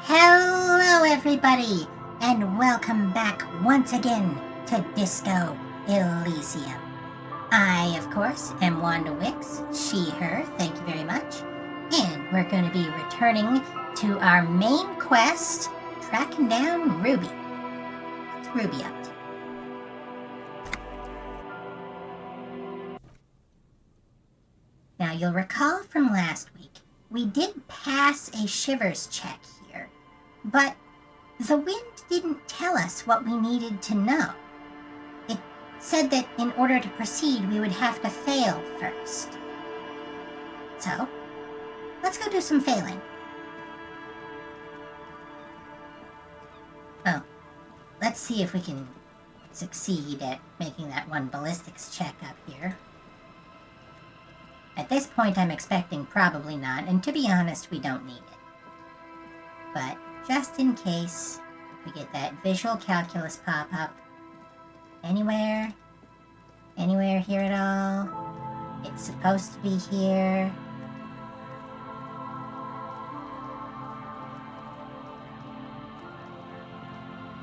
Hello, everybody, and welcome back once again to Disco Elysium. I, of course, am Wanda Wicks, she, her, thank you very much, and we're going to be returning to our main quest, tracking down Ruby. What's Ruby up to? Now, you'll recall from last week, we did pass a Shivers check here, but the wind didn't tell us what we needed to know. It said that in order to proceed, we would have to fail first. So, let's go do some failing. Oh, let's see if we can succeed at making that one ballistics check up here. At this point, I'm expecting probably not, and to be honest, we don't need it. But just in case we get that visual calculus pop-up, anywhere here at all, it's supposed to be here.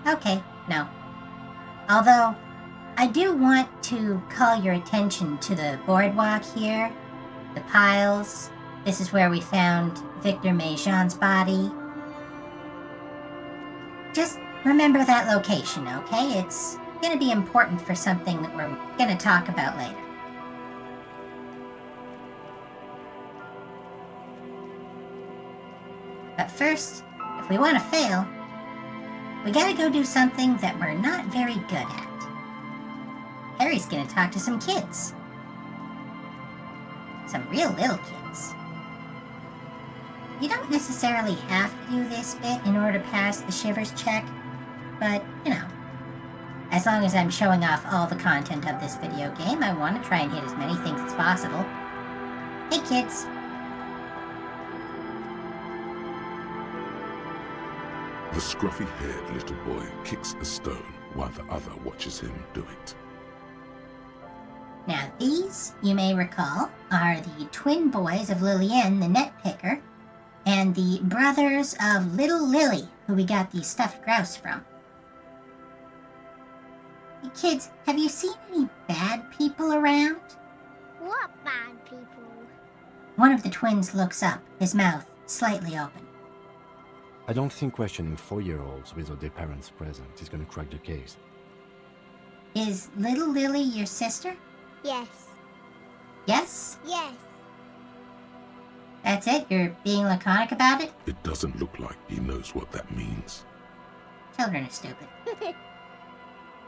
Okay, no. Although, I do want to call your attention to the boardwalk here. The piles. This is where we found Victor Mejean's body. Just remember that location, okay? It's gonna be important for something that we're gonna talk about later. But first, if we want to fail, we gotta go do something that we're not very good at. Harry's gonna talk to some kids. Some real little kids. You don't necessarily have to do this bit in order to pass the Shivers check, but, you know, as long as I'm showing off all the content of this video game, I want to try and hit as many things as possible. Hey, kids. The scruffy-haired little boy kicks a stone while the other watches him do it. Now these, you may recall, are the twin boys of Lillian, the net picker, and the brothers of Little Lily, who we got the stuffed grouse from. Hey kids, have you seen any bad people around? What bad people? One of the twins looks up, his mouth slightly open. I don't think questioning 4-year-olds without their parents present is going to crack the case. Is Little Lily your sister? Yes. Yes? Yes. That's it? You're being laconic about it? It doesn't look like he knows what that means. Children are stupid.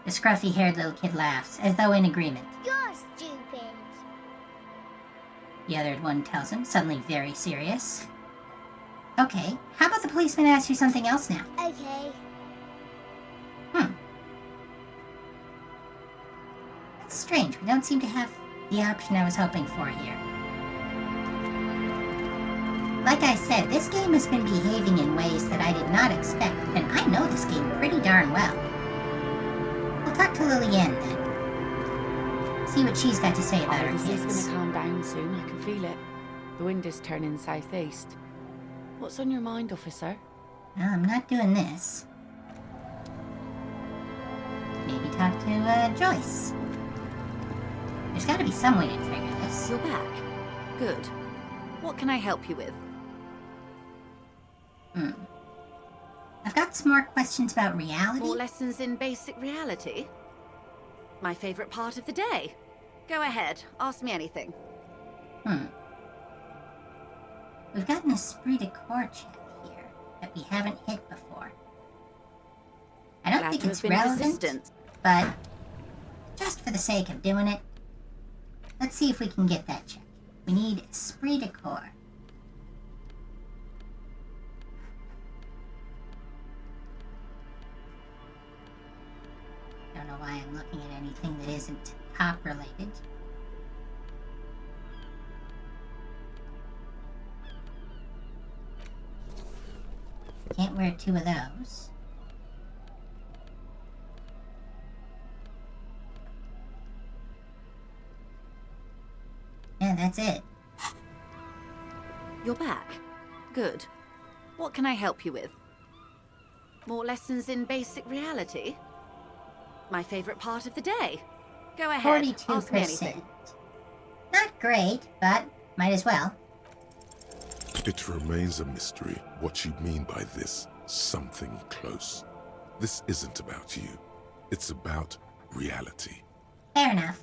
The scruffy-haired little kid laughs, as though in agreement. You're stupid. The other one tells him, suddenly very serious. Okay, how about the policeman asks you something else now? Okay. That's strange. We don't seem to have the option I was hoping for here. Like I said, this game has been behaving in ways that I did not expect, and I know this game pretty darn well. We'll talk to Lillian then. See what she's got to say about her Obviously kids. it's gonna calm down soon, I can feel it. The wind is turning southeast. What's on your mind, officer? Well, I'm not doing this. Maybe talk to, Joyce. There's gotta be some way to trigger this. You're back. Good. What can I help you with? I've got some more questions about reality. More lessons in basic reality? My favorite part of the day. Go ahead, ask me anything. We've got an esprit de corps check here that we haven't hit before. I don't Glad think to it's have been relevant, persistent. but just for the sake of doing it, let's see if we can get that check. We need esprit de corps. Don't know why I'm looking at anything that isn't cop related. Can't wear 2 of those. Yeah, that's it. You're back. Good. What can I help you with? More lessons in basic reality? My favorite part of the day. Go ahead, 42%. ask me anything. Not great, but might as well. It remains a mystery what you mean by this something close. This isn't about you. It's about reality. Fair enough.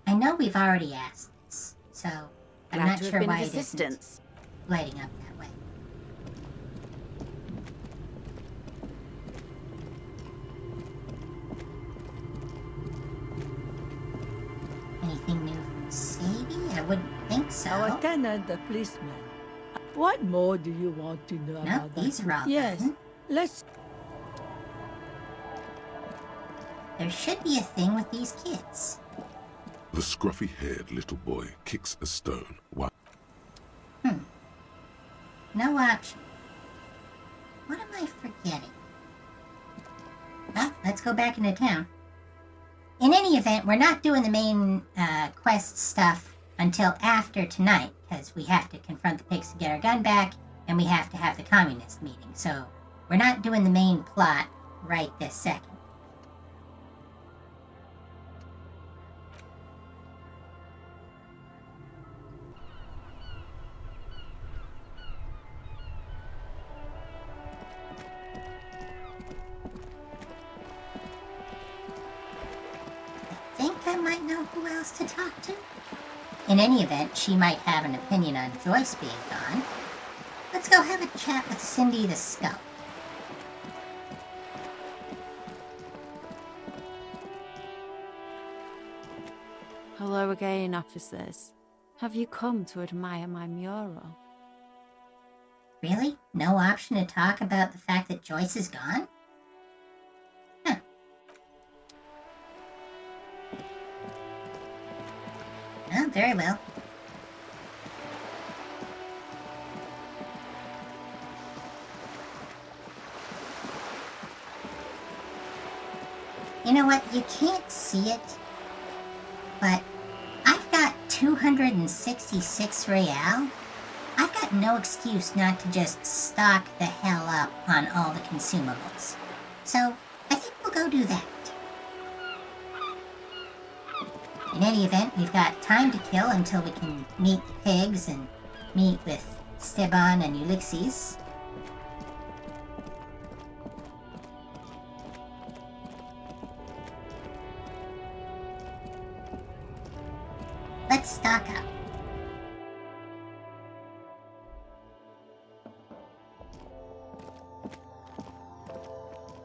I know we've already asked this, so I'm Glad not to have sure been why of it isn't assistance. lighting up that way. Anything new from Sadie? I wouldn't think so. Our tenant, the policeman. What more do you want to know No, about these that? are all Yes, done. let's... There should be a thing with these kids. The scruffy-haired little boy kicks a stone while No option. What am I forgetting? Well, let's go back into town. In any event, we're not doing the main quest stuff until after tonight, because we have to confront the pigs to get our gun back, and we have to have the communist meeting. So we're not doing the main plot right this second. I think I might know who else to talk to. In any event, she might have an opinion on Joyce being gone. Let's go have a chat with Cindy the Scout. Hello again, officers. Have you come to admire my mural? Really? No option to talk about the fact that Joyce is gone? Huh. Oh, very well. You know what? You can't see it, but I've got 266 real. I've got no excuse not to just stock the hell up on all the consumables. So, I think we'll go do that. In any event, we've got time to kill until we can meet the pigs and meet with Steban and Ulysses. Let's stock up.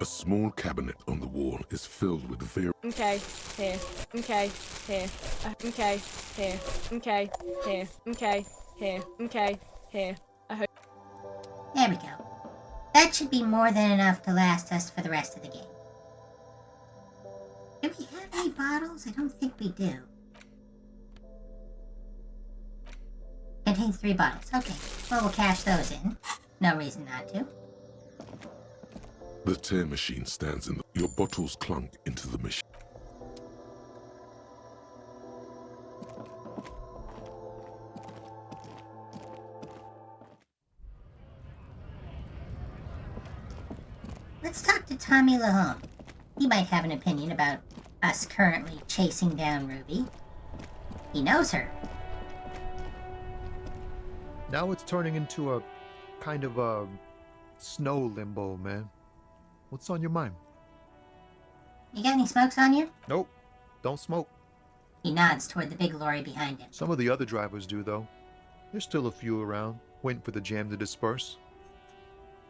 a small cabinet on the wall is filled with various Okay, here. Okay, here. Okay, here. Okay, here. Okay, here. Okay, here. There we go. That should be more than enough to last us for the rest of the game. Do we have any bottles? I don't think we do. Contains 3 bottles. Okay, well, we'll cash those in. No reason not to. The tear machine stands in your bottles clunk into the machine. Let's talk to Tommy Lahome. He might have an opinion about us currently chasing down Ruby. He knows her. Now it's turning into a kind of a snow limbo, man. What's on your mind? You got any smokes on you? Nope, don't smoke. He nods toward the big lorry behind him. Some of the other drivers do, though. There's still a few around, waiting for the jam to disperse.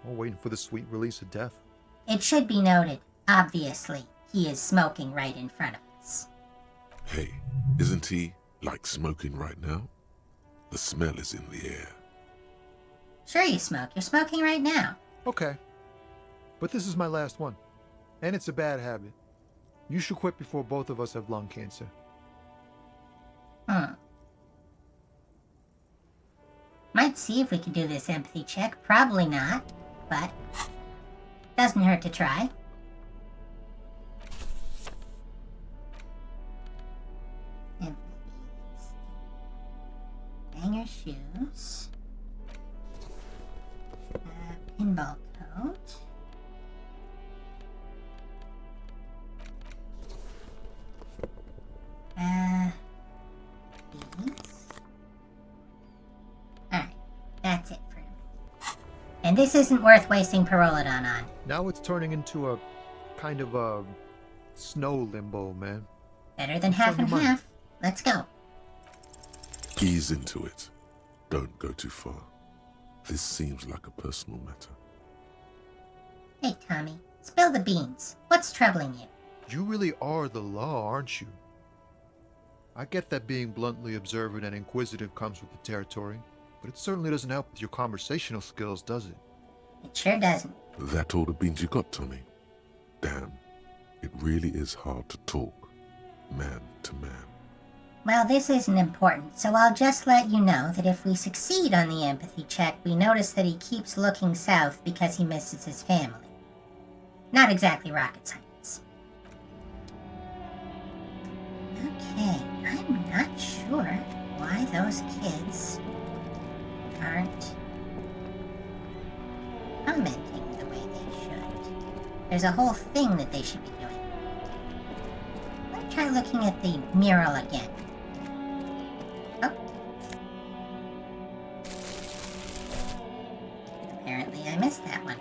Or waiting for the sweet release of death. It should be noted, obviously, he is smoking right in front of us. Hey, isn't he like smoking right now? The smell is in the air. Sure you smoke. You're smoking right now. Okay. But this is my last one. And it's a bad habit. You should quit before both of us have lung cancer. Might see if we can do this empathy check. Probably not, but doesn't hurt to try. Empathy. Banger shoes. pinball coat. These. Alright, that's it for now. And this isn't worth wasting Parolodon on. Now it's turning into a kind of a snow limbo, man. Better than half and half. Let's go. Ease into it. Don't go too far. This seems like a personal matter. Hey, Tommy, spill the beans. What's troubling you? You really are the law, aren't you? I get that being bluntly observant and inquisitive comes with the territory, but it certainly doesn't help with your conversational skills, does it? It sure doesn't. That all the beans you got, Tommy? Damn, it really is hard to talk, man to man. Well, this isn't important, so I'll just let you know that if we succeed on the empathy check, we notice that he keeps looking south because he misses his family. Not exactly rocket science. Okay, I'm not sure why those kids aren't commenting the way they should. There's a whole thing that they should be doing. Let me try looking at the mural again. Oh. Apparently I missed that one.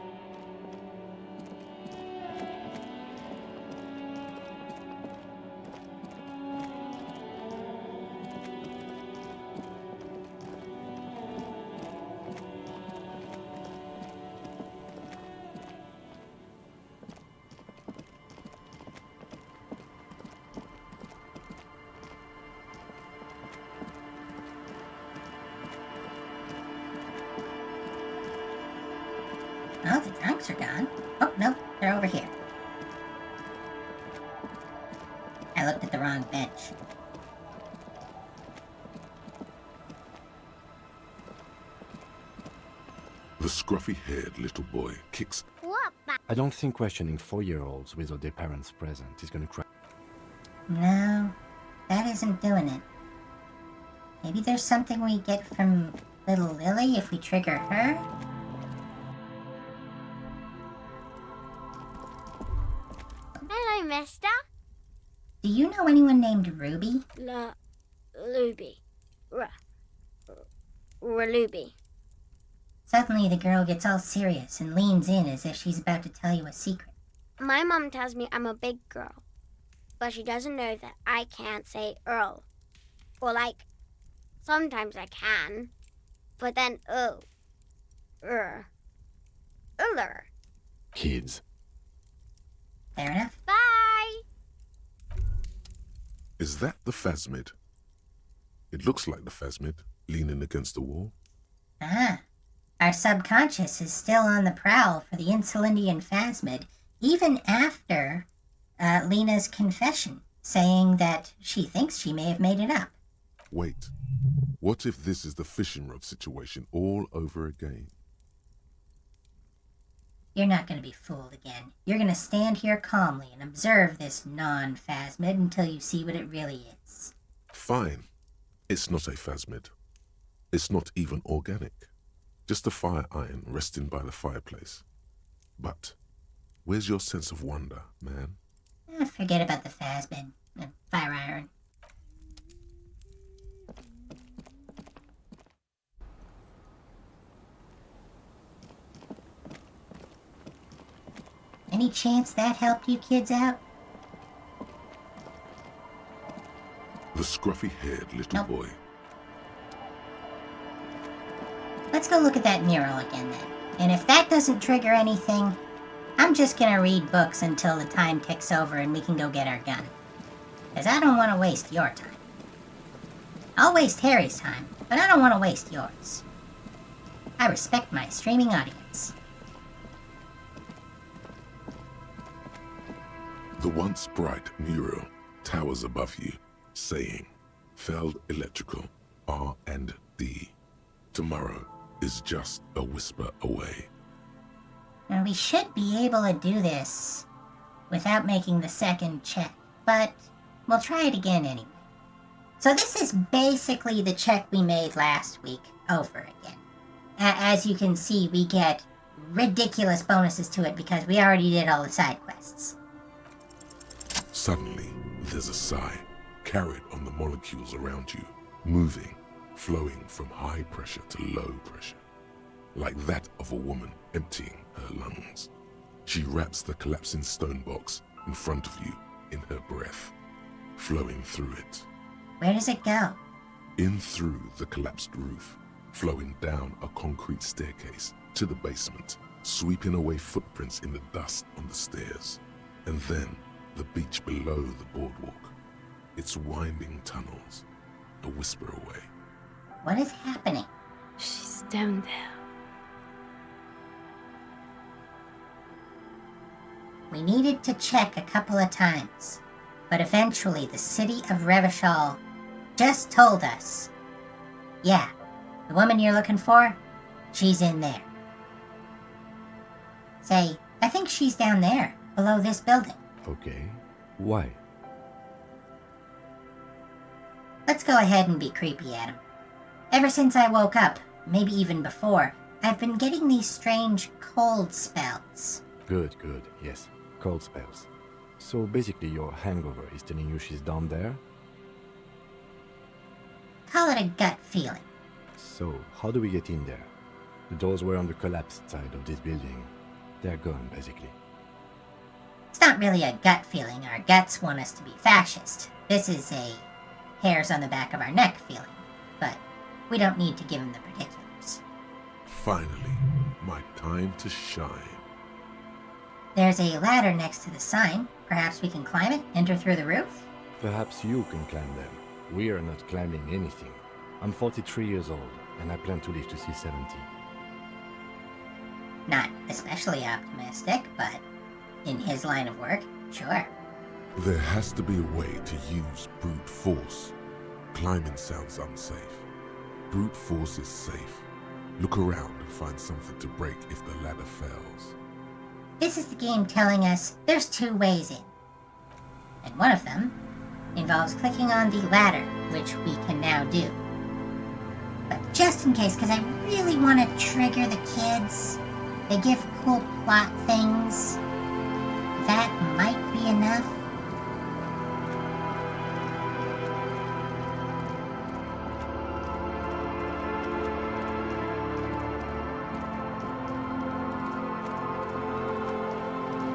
Oh, the drunks are gone. Oh, no, they're over here. I looked at the wrong bench. The scruffy-haired little boy kicks. What I don't think questioning 4-year-olds without their parents present is gonna crack. No, that isn't doing it. Maybe there's something we get from little Lily if we trigger her? Hello, mister. Do you know anyone named Ruby? Luby. Ruby. Suddenly the girl gets all serious and leans in as if she's about to tell you a secret. My mom tells me I'm a big girl, but she doesn't know that I can't say Earl. Or sometimes I can, but then Uller. Kids. Fair enough. Bye. Is that the Phasmid? It looks like the Phasmid, leaning against the wall. Ah, our subconscious is still on the prowl for the Insulindian Phasmid, even after Lena's confession, saying that she thinks she may have made it up. Wait, what if this is the fishing rod situation all over again? You're not going to be fooled again. You're going to stand here calmly and observe this non-Phasmid until you see what it really is. Fine. It's not a Phasmid. It's not even organic. Just a fire iron resting by the fireplace. But where's your sense of wonder, man? Forget about the Phasmid. Fire iron. Any chance that helped you kids out? The scruffy-haired little Nope. boy. Let's go look at that mural again then. And if that doesn't trigger anything, I'm just gonna read books until the time ticks over and we can go get our gun. Because I don't want to waste your time. I'll waste Harry's time, but I don't want to waste yours. I respect my streaming audience. The once bright mural towers above you, saying, Feld Electrical, R&D. Tomorrow is just a whisper away. And we should be able to do this without making the second check, but we'll try it again anyway. So this is basically the check we made last week over again. As you can see, we get ridiculous bonuses to it because we already did all the side quests. Suddenly, there's a sigh, carried on the molecules around you, moving, flowing from high pressure to low pressure, like that of a woman emptying her lungs. She wraps the collapsing stone box in front of you in her breath, flowing through it. Where does it go? In through the collapsed roof, flowing down a concrete staircase to the basement, sweeping away footprints in the dust on the stairs, and then the beach below the boardwalk, its winding tunnels, a whisper away. What is happening? She's down there. We needed to check a couple of times, but eventually the city of Revachol just told us, yeah, the woman you're looking for, she's in there. Say, I think she's down there, below this building. Okay. Why? Let's go ahead and be creepy, Adam. Ever since I woke up, maybe even before, I've been getting these strange cold spells. Good, good, yes. Cold spells. So basically your hangover is telling you she's down there? Call it a gut feeling. So, how do we get in there? The doors were on the collapsed side of this building. They're gone, basically. It's not really a gut feeling. Our guts want us to be fascist. This is a hairs on the back of our neck feeling. But we don't need to give him the particulars. Finally, my time to shine. There's a ladder next to the sign. Perhaps we can climb it, enter through the roof? Perhaps you can climb them. We are not climbing anything. I'm 43 years old, and I plan to live to see 70. Not especially optimistic, but in his line of work, sure. There has to be a way to use brute force. Climbing sounds unsafe. Brute force is safe. Look around and find something to break if the ladder fails. This is the game telling us there's two ways in. And one of them involves clicking on the ladder, which we can now do. But just in case, because I really want to trigger the kids, they give cool plot things, that might be enough.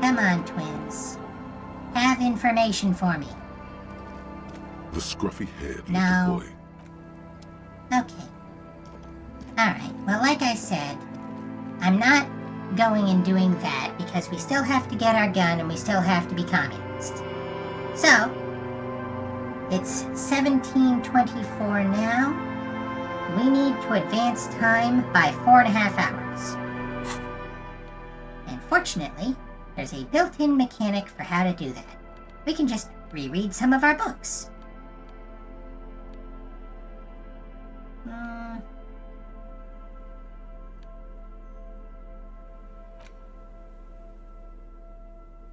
Come on, twins. Have information for me. The scruffy-haired No. little boy. Okay. Alright, well, like I said, I'm not going and doing that because we still have to get our gun and we still have to be communist. So, it's 17:24 now. We need to advance time by 4.5 hours. And fortunately, there's a built-in mechanic for how to do that. We can just reread some of our books.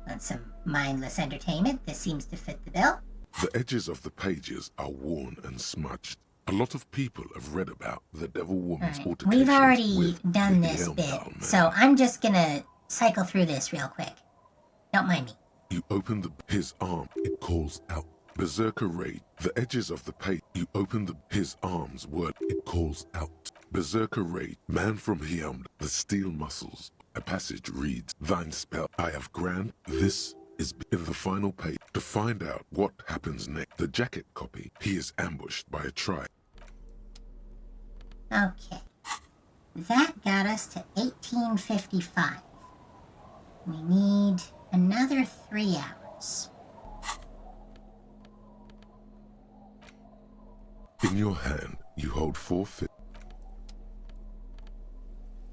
Want some mindless entertainment? This seems to fit the bill. The edges of the pages are worn and smudged. A lot of people have read about the Devil Woman's Alright, altercations we've already with done the this Helm bit, Down Man. so I'm just gonna cycle through this real quick. Don't mind me. You open his arm, it calls out. Berserker Raid. The edges of the page. You open his arms word, it calls out. Berserker Raid. Man from Helm, the steel muscles. A passage reads, Thine spell I have grand. This is in the final page. To find out what happens next, the jacket copy, he is ambushed by a tribe. Okay. That got us to 1855. We need another 3 hours. In your hand, you hold 4 fists.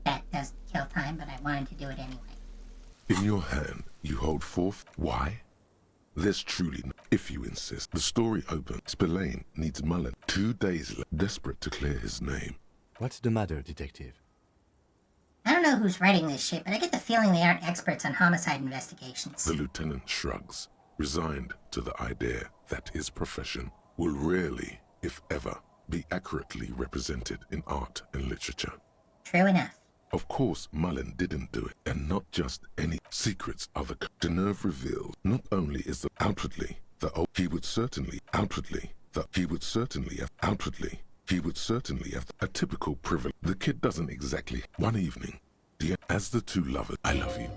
That doesn't kill time, but I wanted to do it anyway. In your hand, you hold 4 Why? There's truly no, if you insist. The story opens. Spillane needs Mullen. 2 days left, desperate to clear his name. What's the matter, detective? I don't know who's writing this shit, but I get the feeling they aren't experts on homicide investigations. The lieutenant shrugs, resigned to the idea that his profession will rarely, if ever, be accurately represented in art and literature. True enough. Of course, Mullen didn't do it, and not just any secrets of the Deneuve revealed. Not only is the outwardly the he would certainly have a typical privilege. The kid doesn't exactly. One evening, as the two lovers, I love you.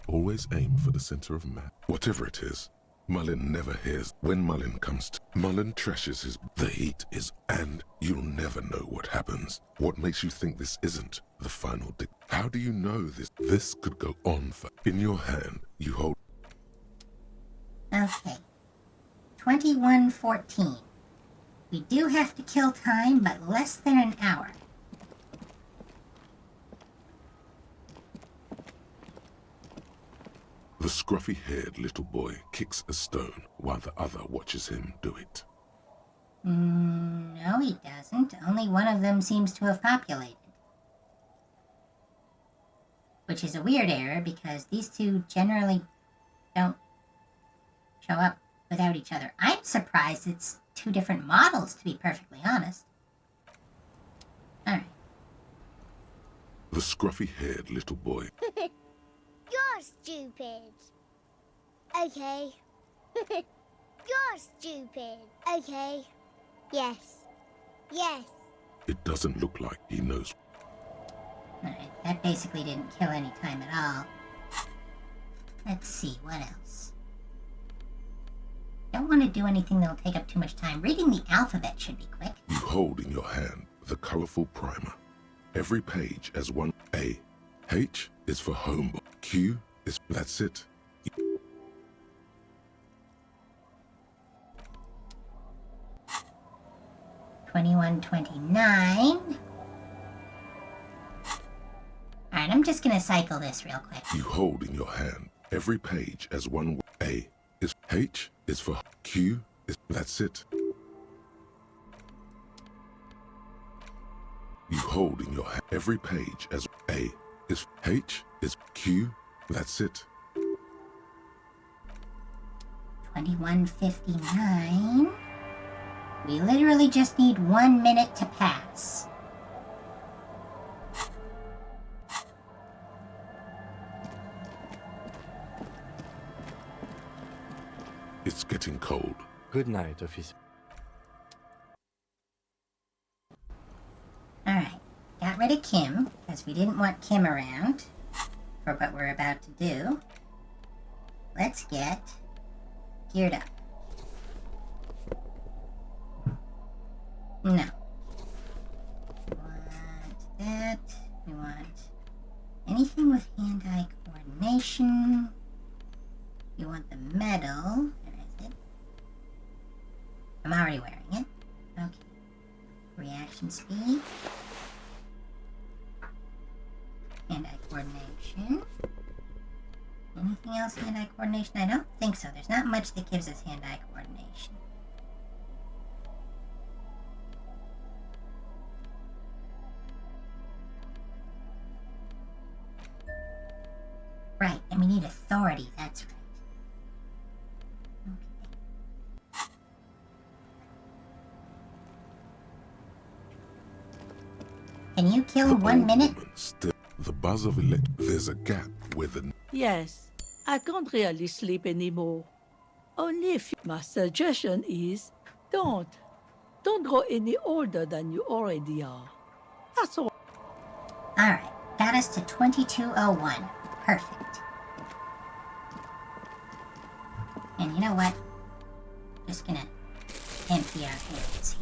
Always aim for the center of mass. Whatever it is, Mullen never hears. When Mullen comes to, Mullen trashes his, the heat is, and you'll never know what happens. What makes you think this isn't the final dick? How do you know this? This could go on for, in your hand, you hold. Okay. 21:14. We do have to kill time, but less than an hour. The scruffy-haired little boy kicks a stone while the other watches him do it. No, he doesn't. Only one of them seems to have populated. Which is a weird error because these two generally don't show up without each other. I'm surprised it's two different models, to be perfectly honest. Alright. The scruffy-haired little boy. You're stupid. Okay. You're stupid. Okay. Yes. Yes. It doesn't look like he knows. Alright, that basically didn't kill any time at all. Let's see, what else? Don't want to do anything that'll take up too much time. Reading the alphabet should be quick. You hold in your hand the colorful primer. Every page has one A. H is for home. Q is, that's it. 21:29. Alright, I'm just gonna cycle this real quick. You hold in your hand every page as one. A is, H is for, Q is, that's it. You hold in your hand every page as A is, H is, Q, that's it. 21:59. We literally just need 1 minute to pass. It's getting cold. Good night, officer. Alright, got rid of Kim, because we didn't want Kim around for what we're about to do. Let's get geared up. No. We want that. We want anything with hand-eye coordination. You want the medal. Where is it? I'm already wearing it. Okay. Reaction speed. Hand-eye coordination. Anything else hand-eye coordination? I don't think so. There's not much that gives us hand-eye coordination. Right, and we need authority, that's right. Okay. Can you kill in 1 minute? Still, the buzz of there's a gap with the. Yes, I can't really sleep anymore. Only if my suggestion is don't go any older than you already are. That's all. Alright, got us to 22:01. Perfect. And you know what? Just gonna empty our hands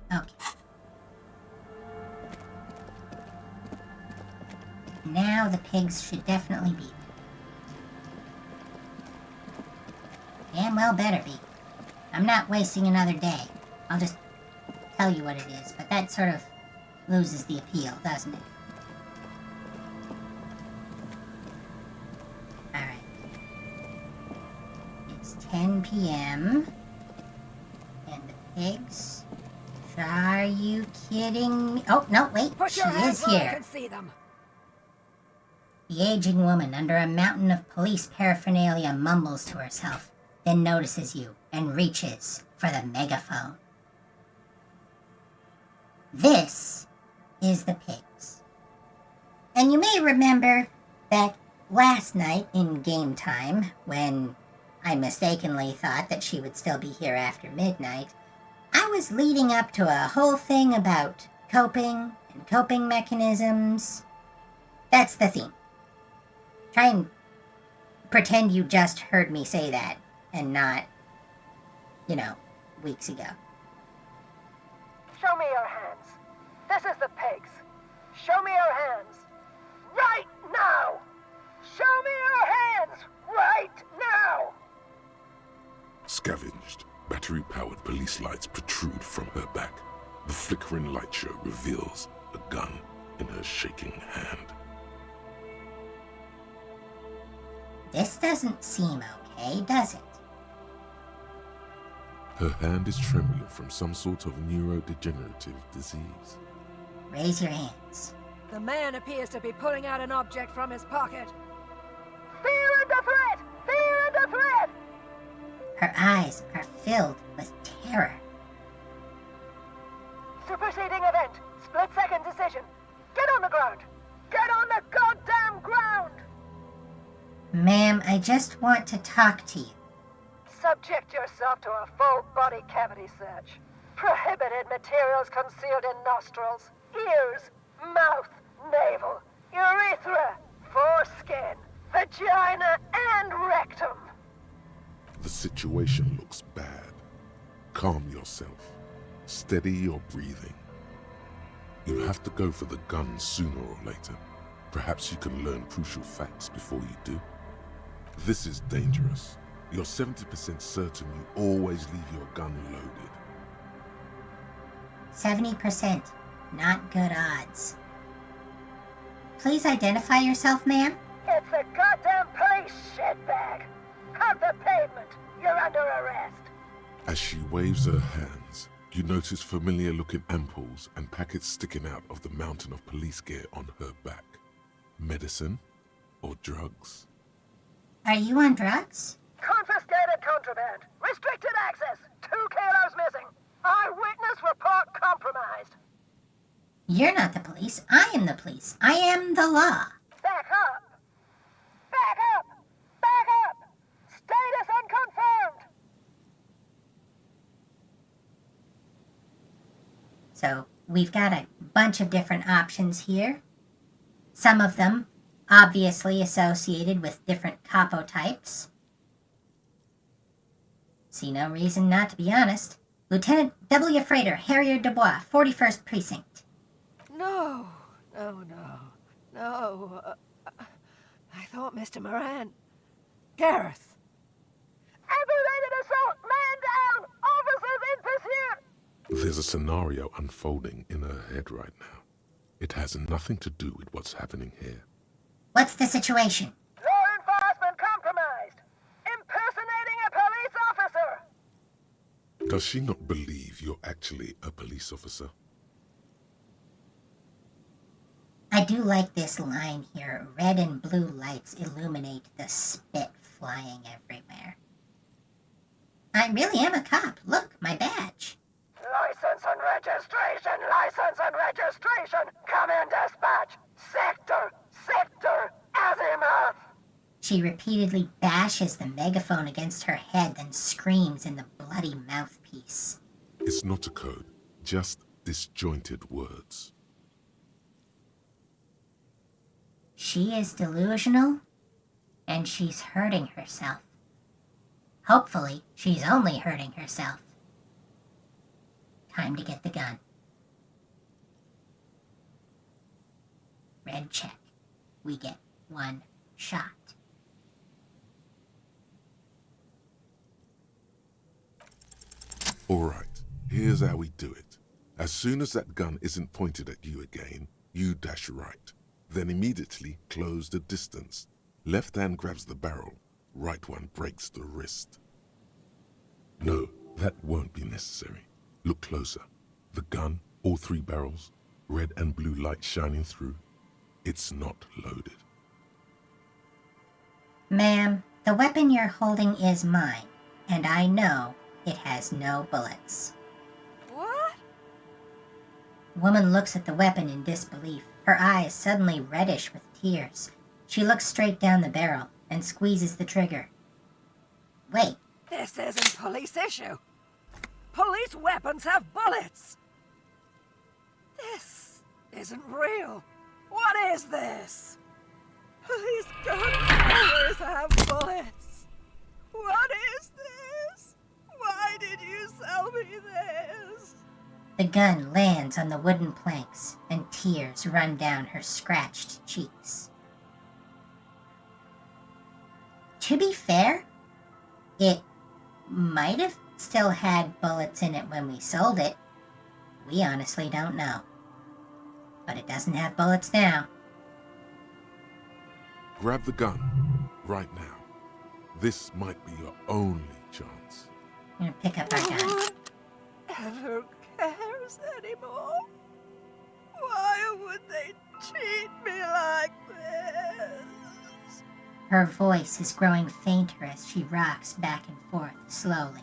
here. Okay. Now the pigs should definitely be there. Damn well better be. I'm not wasting another day. I'll just tell you what it is, but that sort of loses the appeal, doesn't it? Alright. It's 10 p.m. And the pigs... Are you kidding me? Oh, no, wait. She is here. The aging woman under a mountain of police paraphernalia mumbles to herself, then notices you and reaches for the megaphone. This is the pigs. And you may remember that last night in game time, when I mistakenly thought that she would still be here after midnight, I was leading up to a whole thing about coping and coping mechanisms. That's the theme. Try and pretend you just heard me say that and not, weeks ago. Show me your hands. This is the pigs. Show me your hands. Right now! Show me your hands! Right now! Scavenged, battery-powered police lights protrude from her back. The flickering light show reveals a gun in her shaking hand. This doesn't seem okay, does it? Her hand is trembling from some sort of neurodegenerative disease. Raise your hands. The man appears to be pulling out an object from his pocket. Fear and a threat! Fear and a threat! Her eyes are filled with terror. Superseding event. Split-second decision. Get on the ground! Get on the goddamn ground! Ma'am, I just want to talk to you. Subject yourself to a full body cavity search. Prohibited materials concealed in nostrils, ears, mouth, navel, urethra, foreskin, vagina, and rectum. The situation looks bad. Calm yourself. Steady your breathing. You'll have to go for the gun sooner or later. Perhaps you can learn crucial facts before you do. This is dangerous. You're 70% certain you always leave your gun loaded. 70%. Not good odds. Please identify yourself, ma'am. It's the goddamn police shitbag. Out the pavement. You're under arrest. As she waves her hands, you notice familiar-looking ampoules and packets sticking out of the mountain of police gear on her back. Medicine or drugs? Are you on drugs? Confiscated contraband. Restricted access. 2 kilos missing. Eyewitness report compromised. You're not the police. I am the police. I am the law. Back up. Back up. Back up. Status unconfirmed. So we've got a bunch of different options here. Some of them obviously associated with different capo types. See no reason not to be honest. Lieutenant W. Frater, Harrier Dubois, 41st Precinct. No. I thought Mr. Moran. Gareth. Aggravated assault! Man down! Officers in pursuit! There's a scenario unfolding in her head right now. It has nothing to do with what's happening here. What's the situation? Law enforcement compromised! Impersonating a police officer! Does she not believe you're actually a police officer? I do like this line here. Red and blue lights illuminate the spit flying everywhere. I really am a cop. Look, my badge. License and registration! License and registration! Come in, dispatch! Sector! Azimuth! She repeatedly bashes the megaphone against her head, then screams in the bloody mouthpiece. It's not a code, just disjointed words. She is delusional, and she's hurting herself. Hopefully, she's only hurting herself. Time to get the gun. Red check. We get 1 shot. Alright, here's how we do it. As soon as that gun isn't pointed at you again, you dash right. Then immediately close the distance. Left hand grabs the barrel, right one breaks the wrist. No, that won't be necessary. Look closer. The gun, all 3 barrels, red and blue light shining through. It's not loaded. Ma'am, the weapon you're holding is mine, and I know it has no bullets. What? The woman looks at the weapon in disbelief, her eyes suddenly reddish with tears. She looks straight down the barrel and squeezes the trigger. Wait, This isn't police issue. Police weapons have bullets. This isn't real. What is this? Police guns always have bullets. What is this? Why did you sell me this? the gun lands on the wooden planks and tears run down her scratched cheeks. To be fair, it might have still had bullets in it when we sold it. We honestly don't know. But it doesn't have bullets now. Grab the gun, right now. This might be your only chance. I'm gonna pick up our gun. No one ever cares anymore. Why would they treat me like this? Her voice is growing fainter as she rocks back and forth slowly.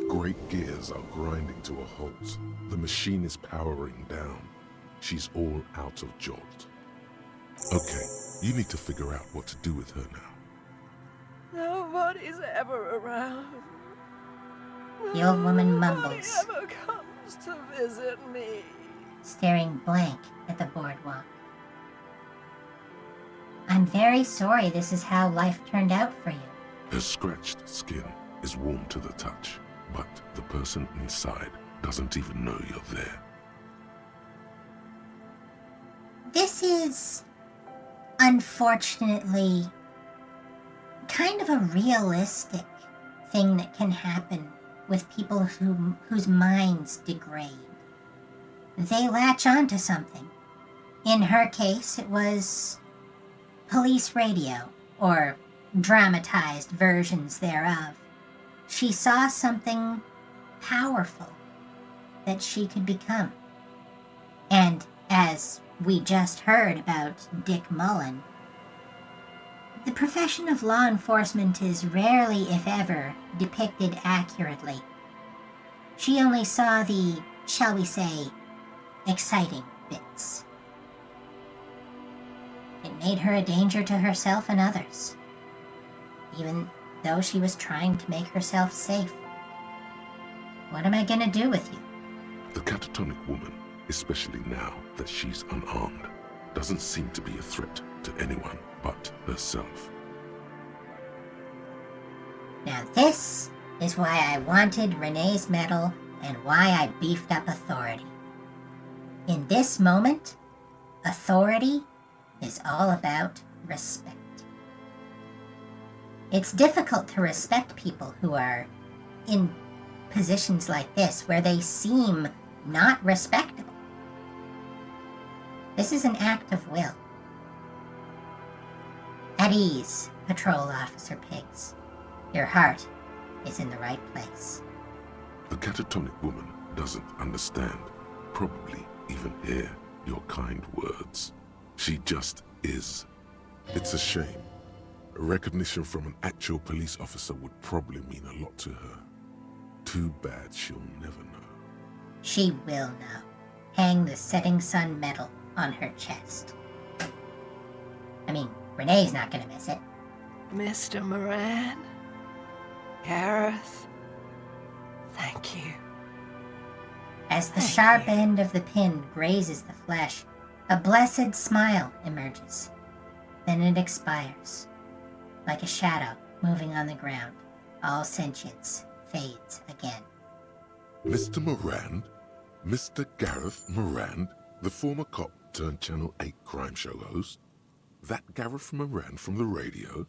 Great gears are grinding to a halt. The machine is powering down. She's all out of jolt. Okay, you need to figure out what to do with her now. Nobody's ever around. The old woman Nobody mumbles, ever comes to visit me. staring blank at the boardwalk. I'm very sorry this is how life turned out for you. Her scratched skin is warm to the touch, but the person inside doesn't even know you're there. This is, unfortunately, kind of a realistic thing that can happen with people whose minds degrade. They latch onto something. In her case, it was police radio, or dramatized versions thereof. She saw something powerful that she could become. And as we just heard about Dick Mullen, the profession of law enforcement is rarely, if ever, depicted accurately. She only saw the, shall we say, exciting bits. It made her a danger to herself and others, even though she was trying to make herself safe. What am I gonna do with you? The catatonic woman, especially now that she's unarmed, doesn't seem to be a threat to anyone but herself. Now this is why I wanted Renee's medal and why I beefed up authority. In this moment, authority is all about respect. It's difficult to respect people who are in positions like this where they seem not respectable. This is an act of will. At ease, Patrol Officer Pigs. Your heart is in the right place. The catatonic woman doesn't understand, probably even hear your kind words. She just is. It's a shame. Recognition from an actual police officer would probably mean a lot to her. Too bad she'll never know. She will know. Hang the Setting Sun medal on her chest. I mean, Renee's not gonna miss it. Mr. Moran, Gareth, thank you. As the Thank sharp you. end of the pin grazes the flesh, a blessed smile emerges. Then it expires, like a shadow moving on the ground. All sentience fades again. Mr. Morand? Mr. Gareth Morand? The former cop turned Channel 8 crime show host? That Gareth Morand from the radio?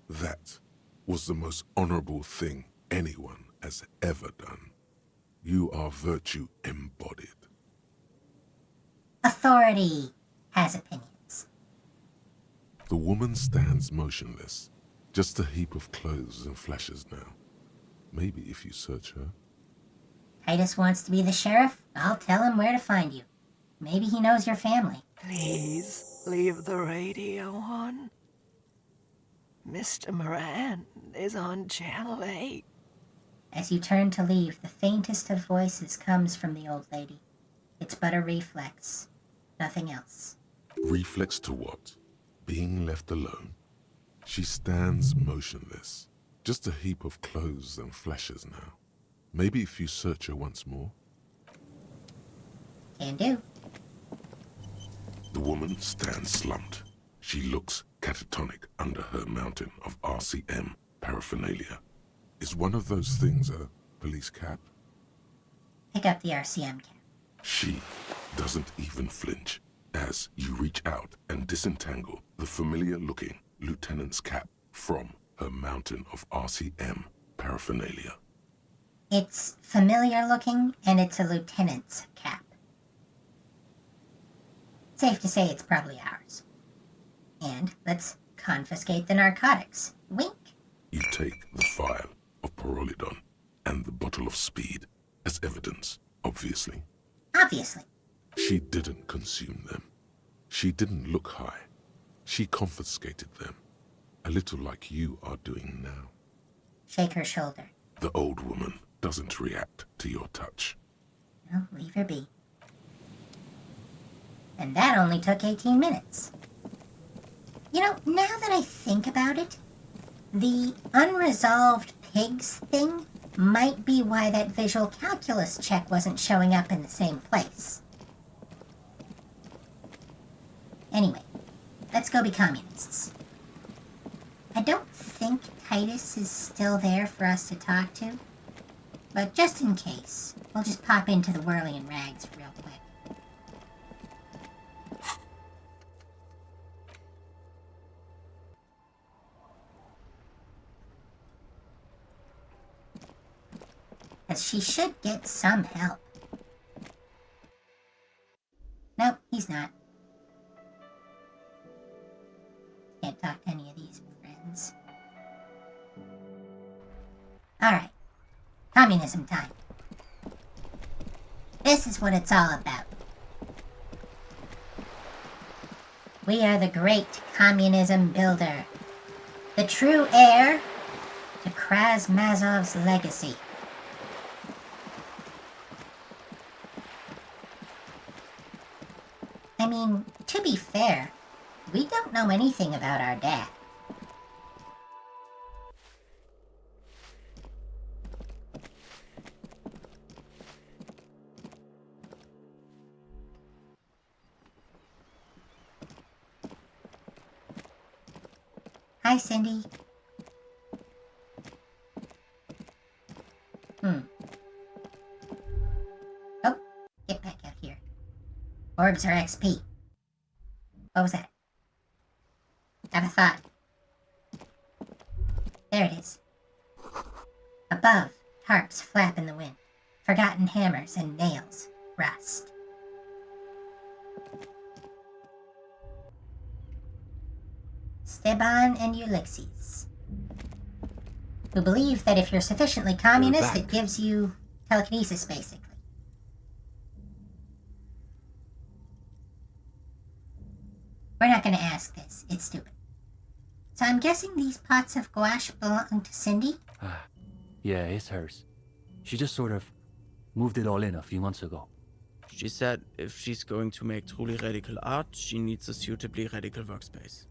That was the most honorable thing anyone has ever done. You are virtue embodied. Authority has opinions. The woman stands motionless, just a heap of clothes and flashes now. Maybe if you search her. Titus wants to be the sheriff. I'll tell him where to find you. Maybe he knows your family. Please leave the radio on. Mr. Moran is on Channel 8. As you turn to leave, the faintest of voices comes from the old lady. It's but a reflex. Nothing else. Reflex to what? Being left alone? She stands motionless, just a heap of clothes and fleshes now. Maybe if you search her once more. Can do. The woman stands slumped. She looks catatonic under her mountain of RCM paraphernalia. Is one of those things a police cap? Pick up the RCM cap. She doesn't even flinch as you reach out and disentangle the familiar-looking lieutenant's cap from her mountain of RCM paraphernalia. It's familiar looking, and it's a lieutenant's cap. Safe to say it's probably ours. And let's confiscate the narcotics. Wink. You take the vial of Pyrrolidon and the bottle of speed as evidence, obviously. Obviously. She didn't consume them. She didn't look high. She confiscated them. A little like you are doing now. Shake her shoulder. The old woman doesn't react to your touch. Well, leave her be. And that only took 18 minutes. You know, now that I think about it, the unresolved pigs thing might be why that visual calculus check wasn't showing up in the same place. Anyway, let's go be communists. I don't think Titus is still there for us to talk to, but just in case, we'll just pop into the Whirly and Rags real quick. As she should get some help. Nope, he's not. Can't talk to any of these friends. Alright. Communism time. This is what it's all about. We are the great communism builder. The true heir to Krasmazov's legacy. I mean, to be fair, we don't know anything about our dad. Hi, Cindy. Oh, get back out here. Orbs are XP. What was that? Have a thought. There it is. Above, harps flap in the wind. Forgotten hammers and nails rust. Steban and Ulysses, who believe that if you're sufficiently communist, it gives you telekinesis, basically. We're not going to ask this. It's stupid. So I'm guessing these pots of gouache belong to Cindy? Yeah, it's hers. She just sort of moved it all in a few months ago. She said if she's going to make truly radical art, she needs a suitably radical workspace.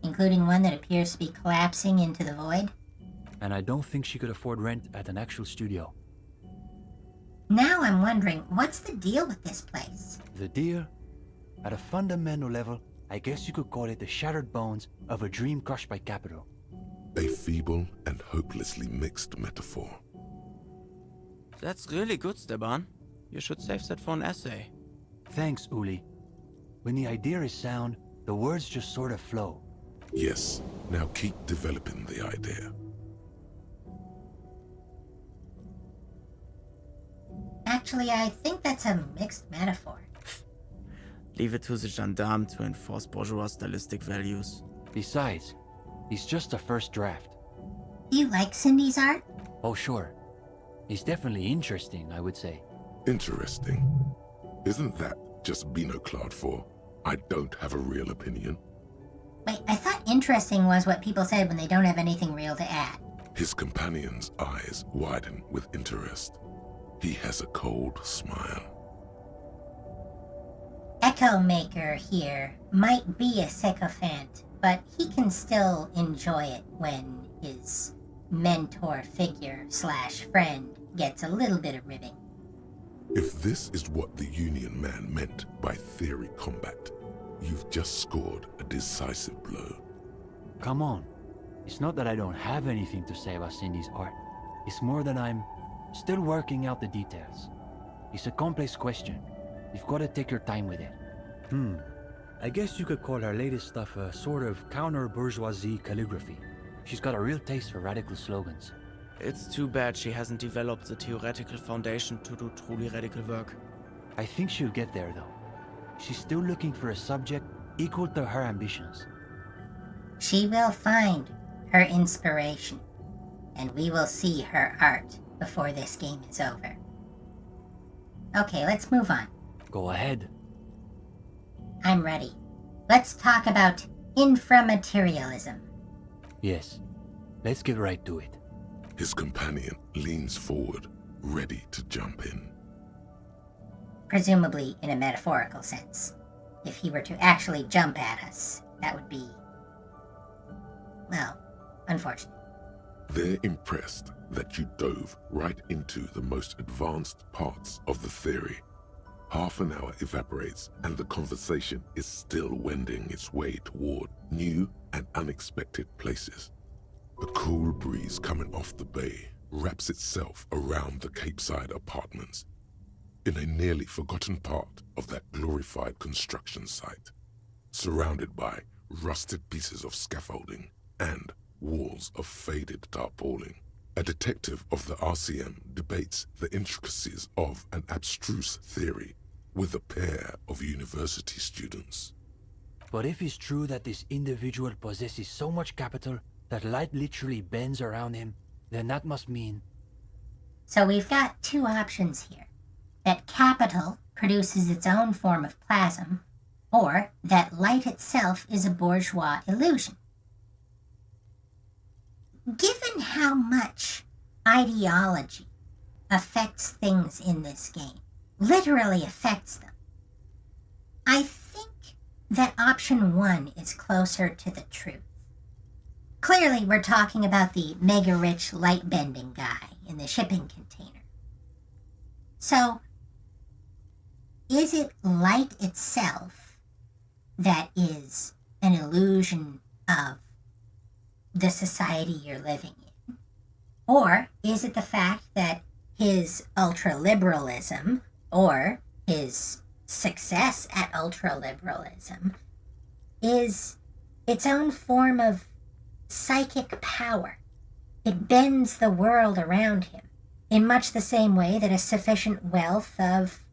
Including one that appears to be collapsing into the void? And I don't think she could afford rent at an actual studio. Now I'm wondering, what's the deal with this place? The deal? At a fundamental level, I guess you could call it the shattered bones of a dream crushed by capital. A feeble and hopelessly mixed metaphor. That's really good, Steban. You should save that for an essay. Thanks, Uli. When the idea is sound, the words just sort of flow. Yes, now keep developing the idea. Actually, I think that's a mixed metaphor. Leave it to the gendarme to enforce bourgeois stylistic values. Besides, he's just a first draft. Do you like Cindy's art? Oh, sure. He's definitely interesting, I would say. Interesting? Isn't that just Binoclard for I don't have a real opinion? Wait, I thought interesting was what people said when they don't have anything real to add. His companion's eyes widen with interest. He has a cold smile. Echo Maker here might be a sycophant, but he can still enjoy it when his mentor figure / friend gets a little bit of ribbing. If this is what the Union Man meant by theory combat, you've just scored a decisive blow. Come on. It's not that I don't have anything to say about Cindy's art. It's more that I'm still working out the details. It's a complex question. You've got to take your time with it. I guess you could call her latest stuff a sort of counter-bourgeoisie calligraphy. She's got a real taste for radical slogans. It's too bad she hasn't developed the theoretical foundation to do truly radical work. I think she'll get there, though. She's still looking for a subject equal to her ambitions. She will find her inspiration, and we will see her art before this game is over. Okay, let's move on. Go ahead. I'm ready. Let's talk about inframaterialism. Yes. Let's get right to it. His companion leans forward, ready to jump in. Presumably in a metaphorical sense. If he were to actually jump at us, that would be, well, unfortunate. They're impressed that you dove right into the most advanced parts of the theory. Half an hour evaporates and the conversation is still wending its way toward new and unexpected places. The cool breeze coming off the bay wraps itself around the Capeside apartments in a nearly forgotten part of that glorified construction site, surrounded by rusted pieces of scaffolding and walls of faded tarpaulin. A detective of the RCM debates the intricacies of an abstruse theory with a pair of university students. But if it's true that this individual possesses so much capital that light literally bends around him, then that must mean... So we've got two options here. That capital produces its own form of plasm, or that light itself is a bourgeois illusion. Given how much ideology affects things in this game, literally affects them, I think that option 1 is closer to the truth. Clearly, we're talking about the mega-rich light-bending guy in the shipping container. So, is it light itself that is an illusion of the society you're living in? Or is it the fact that his ultra-liberalism, or his success at ultra-liberalism, is its own form of psychic power? It bends the world around him in much the same way that a sufficient wealth of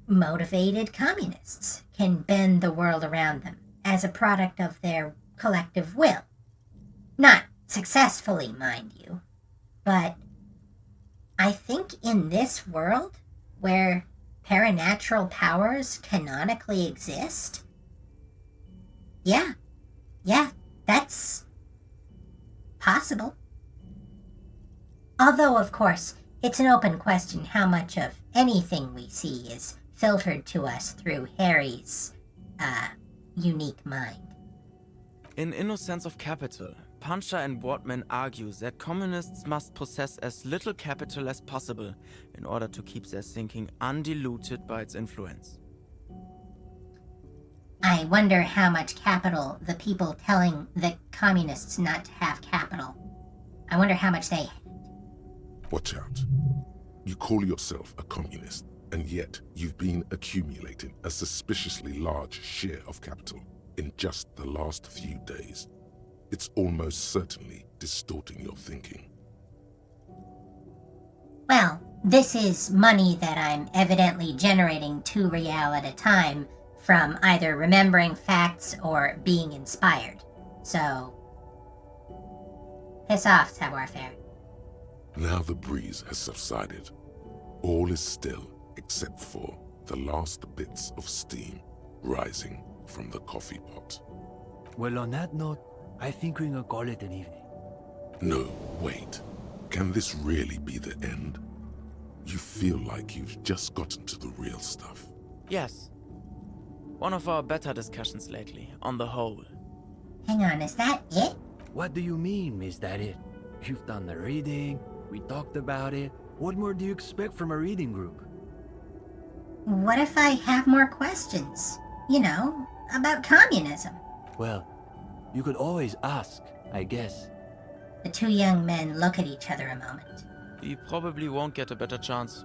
motivated communists can bend the world around them as a product of their collective will. Not successfully, mind you, but I think in this world where paranatural powers canonically exist, yeah, that's possible. Although, of course, it's an open question how much of anything we see is filtered to us through Harry's, unique mind. In Innocence of Capital, Puncher and Wortman argue that communists must possess as little capital as possible in order to keep their thinking undiluted by its influence. I wonder how much capital the people telling the communists not to have capital, I wonder how much they... Watch out. You call yourself a communist, and yet you've been accumulating a suspiciously large share of capital in just the last few days. It's almost certainly distorting your thinking. Well, this is money that I'm evidently generating 2 real at a time from either remembering facts or being inspired. So, piss off, savoir-faire. Now the breeze has subsided. All is still except for the last bits of steam rising from the coffee pot. Well, on that note, I think we can call it an evening. No, wait. Can this really be the end? You feel like you've just gotten to the real stuff. Yes. One of our better discussions lately, on the whole. Hang on, is that it? What do you mean, is that it? You've done the reading, we talked about it. What more do you expect from a reading group? What if I have more questions? You know, about communism. Well, you could always ask, I guess. The two young men look at each other a moment. He probably won't get a better chance.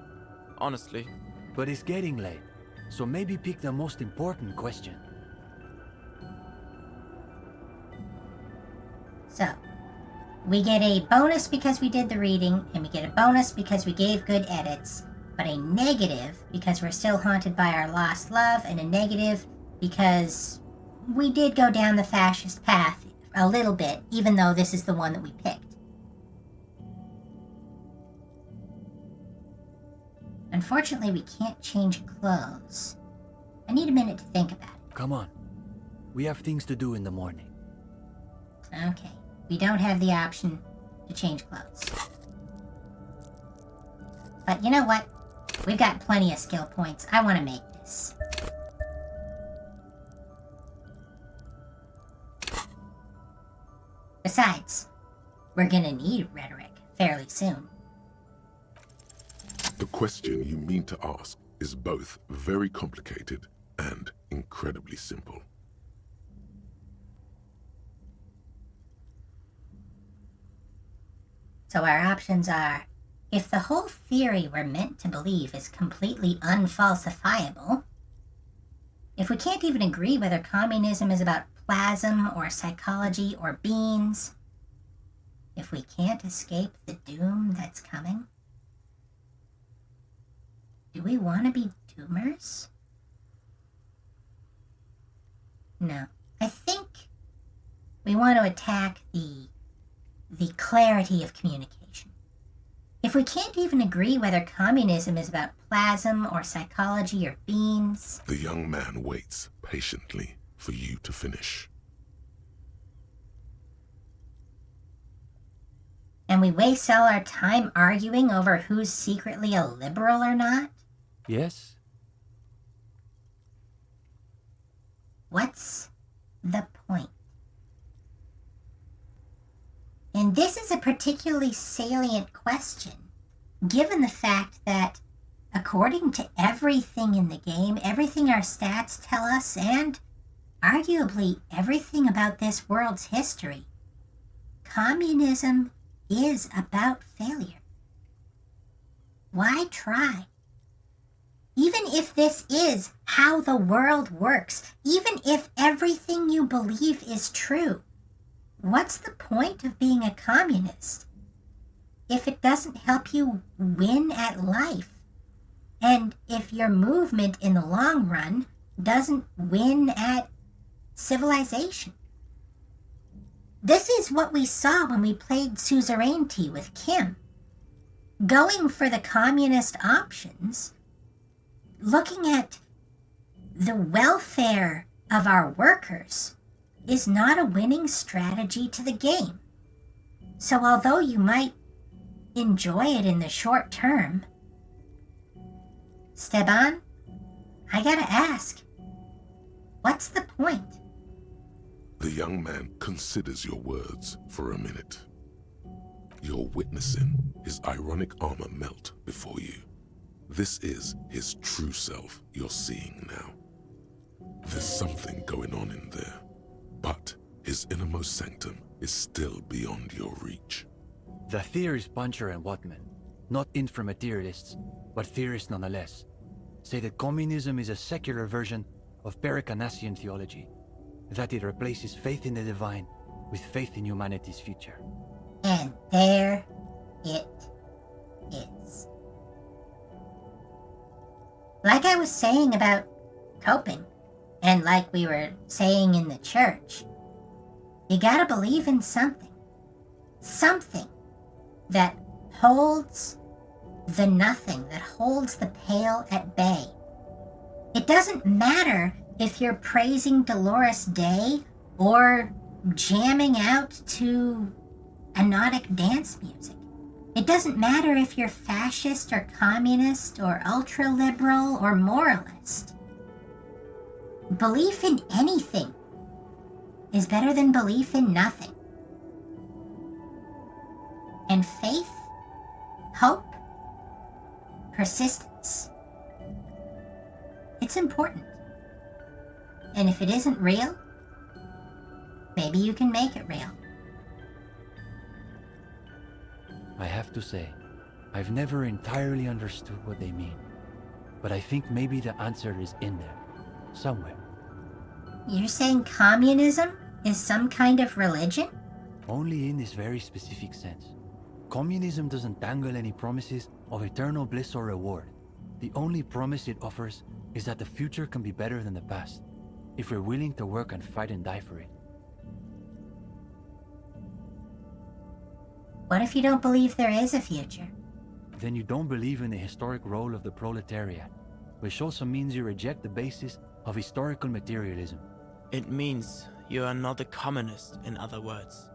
Honestly. But it's getting late, so maybe pick the most important question. So, we get a bonus because we did the reading, and we get a bonus because we gave good edits, but a negative because we're still haunted by our lost love, and a negative because we did go down the fascist path a little bit, even though this is the one that we picked. Unfortunately, we can't change clothes. I need a minute to think about it. Come on. We have things to do in the morning. Okay. We don't have the option to change clothes. But you know what? We've got plenty of skill points. I want to make this. Besides, we're gonna need rhetoric fairly soon. The question you mean to ask is both very complicated and incredibly simple. So our options are, if the whole theory we're meant to believe is completely unfalsifiable, if we can't even agree whether communism is about plasm or psychology or beans, if we can't escape the doom that's coming, do we want to be doomers? No. I think we want to attack the clarity of communication. If we can't even agree whether communism is about plasm or psychology or beans... The young man waits patiently for you to finish. And we waste all our time arguing over who's secretly a liberal or not? Yes? What's the point? And this is a particularly salient question, given the fact that, according to everything in the game, everything our stats tell us, and arguably everything about this world's history, communism is about failure. Why try? Even if this is how the world works, even if everything you believe is true, what's the point of being a communist if it doesn't help you win at life? And if your movement in the long run doesn't win at civilization? This is what we saw when we played Suzerainty with Kim. Going for the communist options, looking at the welfare of our workers, is not a winning strategy to the game. So although you might enjoy it in the short term, Steban, I gotta ask, what's the point? The young man considers your words for a minute. You're witnessing his ironic armor melt before you. This is his true self you're seeing now. There's something going on in there, but his innermost sanctum is still beyond your reach. The theories Puncher and Watman, not inframaterialists, but theorists nonetheless, say that communism is a secular version of Pericanasian theology, that it replaces faith in the divine with faith in humanity's future. And there it is. Like I was saying about coping, and like we were saying in the church, you gotta believe in something. Something that holds the nothing, that holds the pale at bay. It doesn't matter if you're praising Dolores Day or jamming out to hypnotic dance music. It doesn't matter if you're fascist or communist or ultra-liberal or moralist. Belief in anything is better than belief in nothing. And faith, hope, persistence, it's important. And if it isn't real, maybe you can make it real. I have to say, I've never entirely understood what they mean. But I think maybe the answer is in there, somewhere. You're saying communism is some kind of religion? Only in this very specific sense. Communism doesn't dangle any promises of eternal bliss or reward. The only promise it offers is that the future can be better than the past, if we're willing to work and fight and die for it. What if you don't believe there is a future? Then you don't believe in the historic role of the proletariat, which also means you reject the basis of historical materialism. It means you are not a communist, in other words.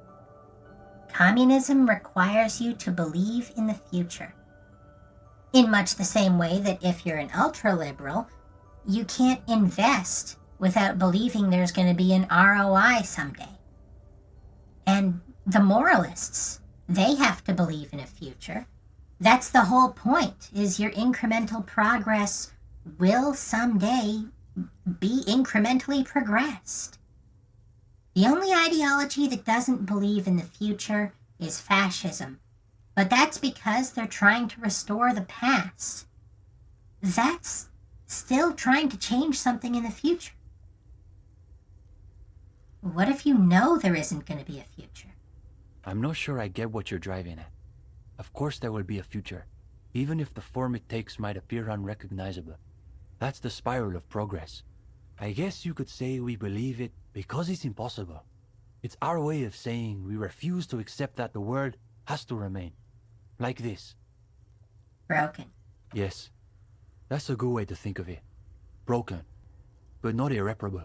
Communism requires you to believe in the future. In much the same way that if you're an ultra-liberal, you can't invest without believing there's going to be an ROI someday. And the moralists, they have to believe in a future. That's the whole point, is your incremental progress will someday be incrementally progressed. The only ideology that doesn't believe in the future is fascism, but that's because they're trying to restore the past. That's still trying to change something in the future. What if you know there isn't going to be a future? I'm not sure I get what you're driving at. Of course there will be a future, even if the form it takes might appear unrecognizable. That's the spiral of progress. I guess you could say we believe it because it's impossible. It's our way of saying we refuse to accept that the world has to remain. Like this. Broken. Yes. That's a good way to think of it. Broken. But not irreparable.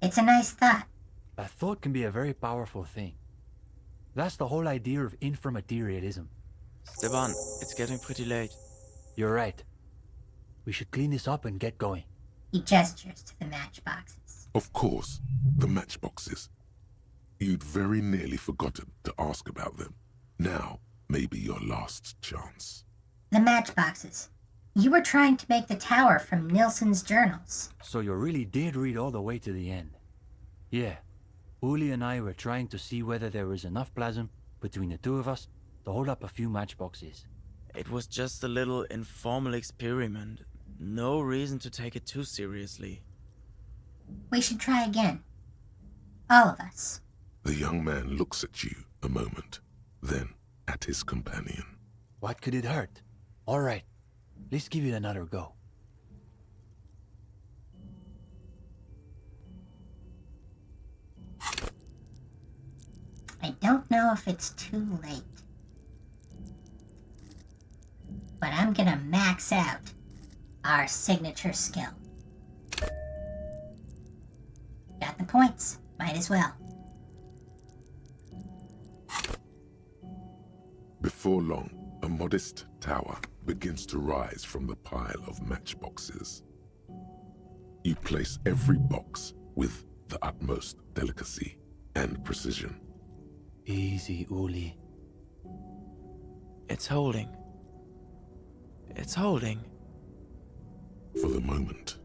It's a nice thought. A thought can be a very powerful thing. That's the whole idea of inframaterialism. Steban, it's getting pretty late. You're right. We should clean this up and get going. He gestures to the matchboxes. Of course, the matchboxes. You'd very nearly forgotten to ask about them. Now may be your last chance. The matchboxes. You were trying to make the tower from Nilsson's journals. So you really did read all the way to the end. Yeah. Uli and I were trying to see whether there was enough plasm between the two of us to hold up a few matchboxes. It was just a little informal experiment. No reason to take it too seriously. We should try again. All of us. The young man looks at you a moment, then at his companion. What could it hurt? All right, let's give it another go. I don't know if it's too late. But I'm gonna max out our signature skill. Got the points. Might as well. Before long, a modest tower begins to rise from the pile of matchboxes. You place every box with the utmost delicacy and precision. Easy, Uli. It's holding. It's holding. For the moment.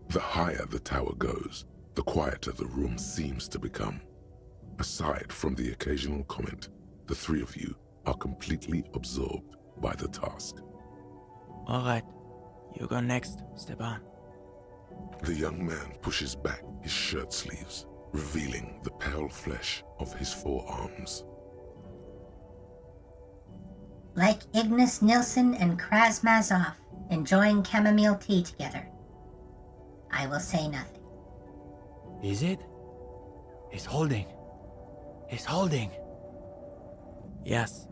The higher the tower goes, the quieter the room seems to become. Aside from the occasional comment, the three of you are completely absorbed by the task. All right, you go next, Steban. The young man pushes back his shirt sleeves, revealing the pale flesh of his forearms. Like Ignace Nilsson and Krasmazov enjoying chamomile tea together. I will say nothing. Is it? It's holding. It's holding. Yes,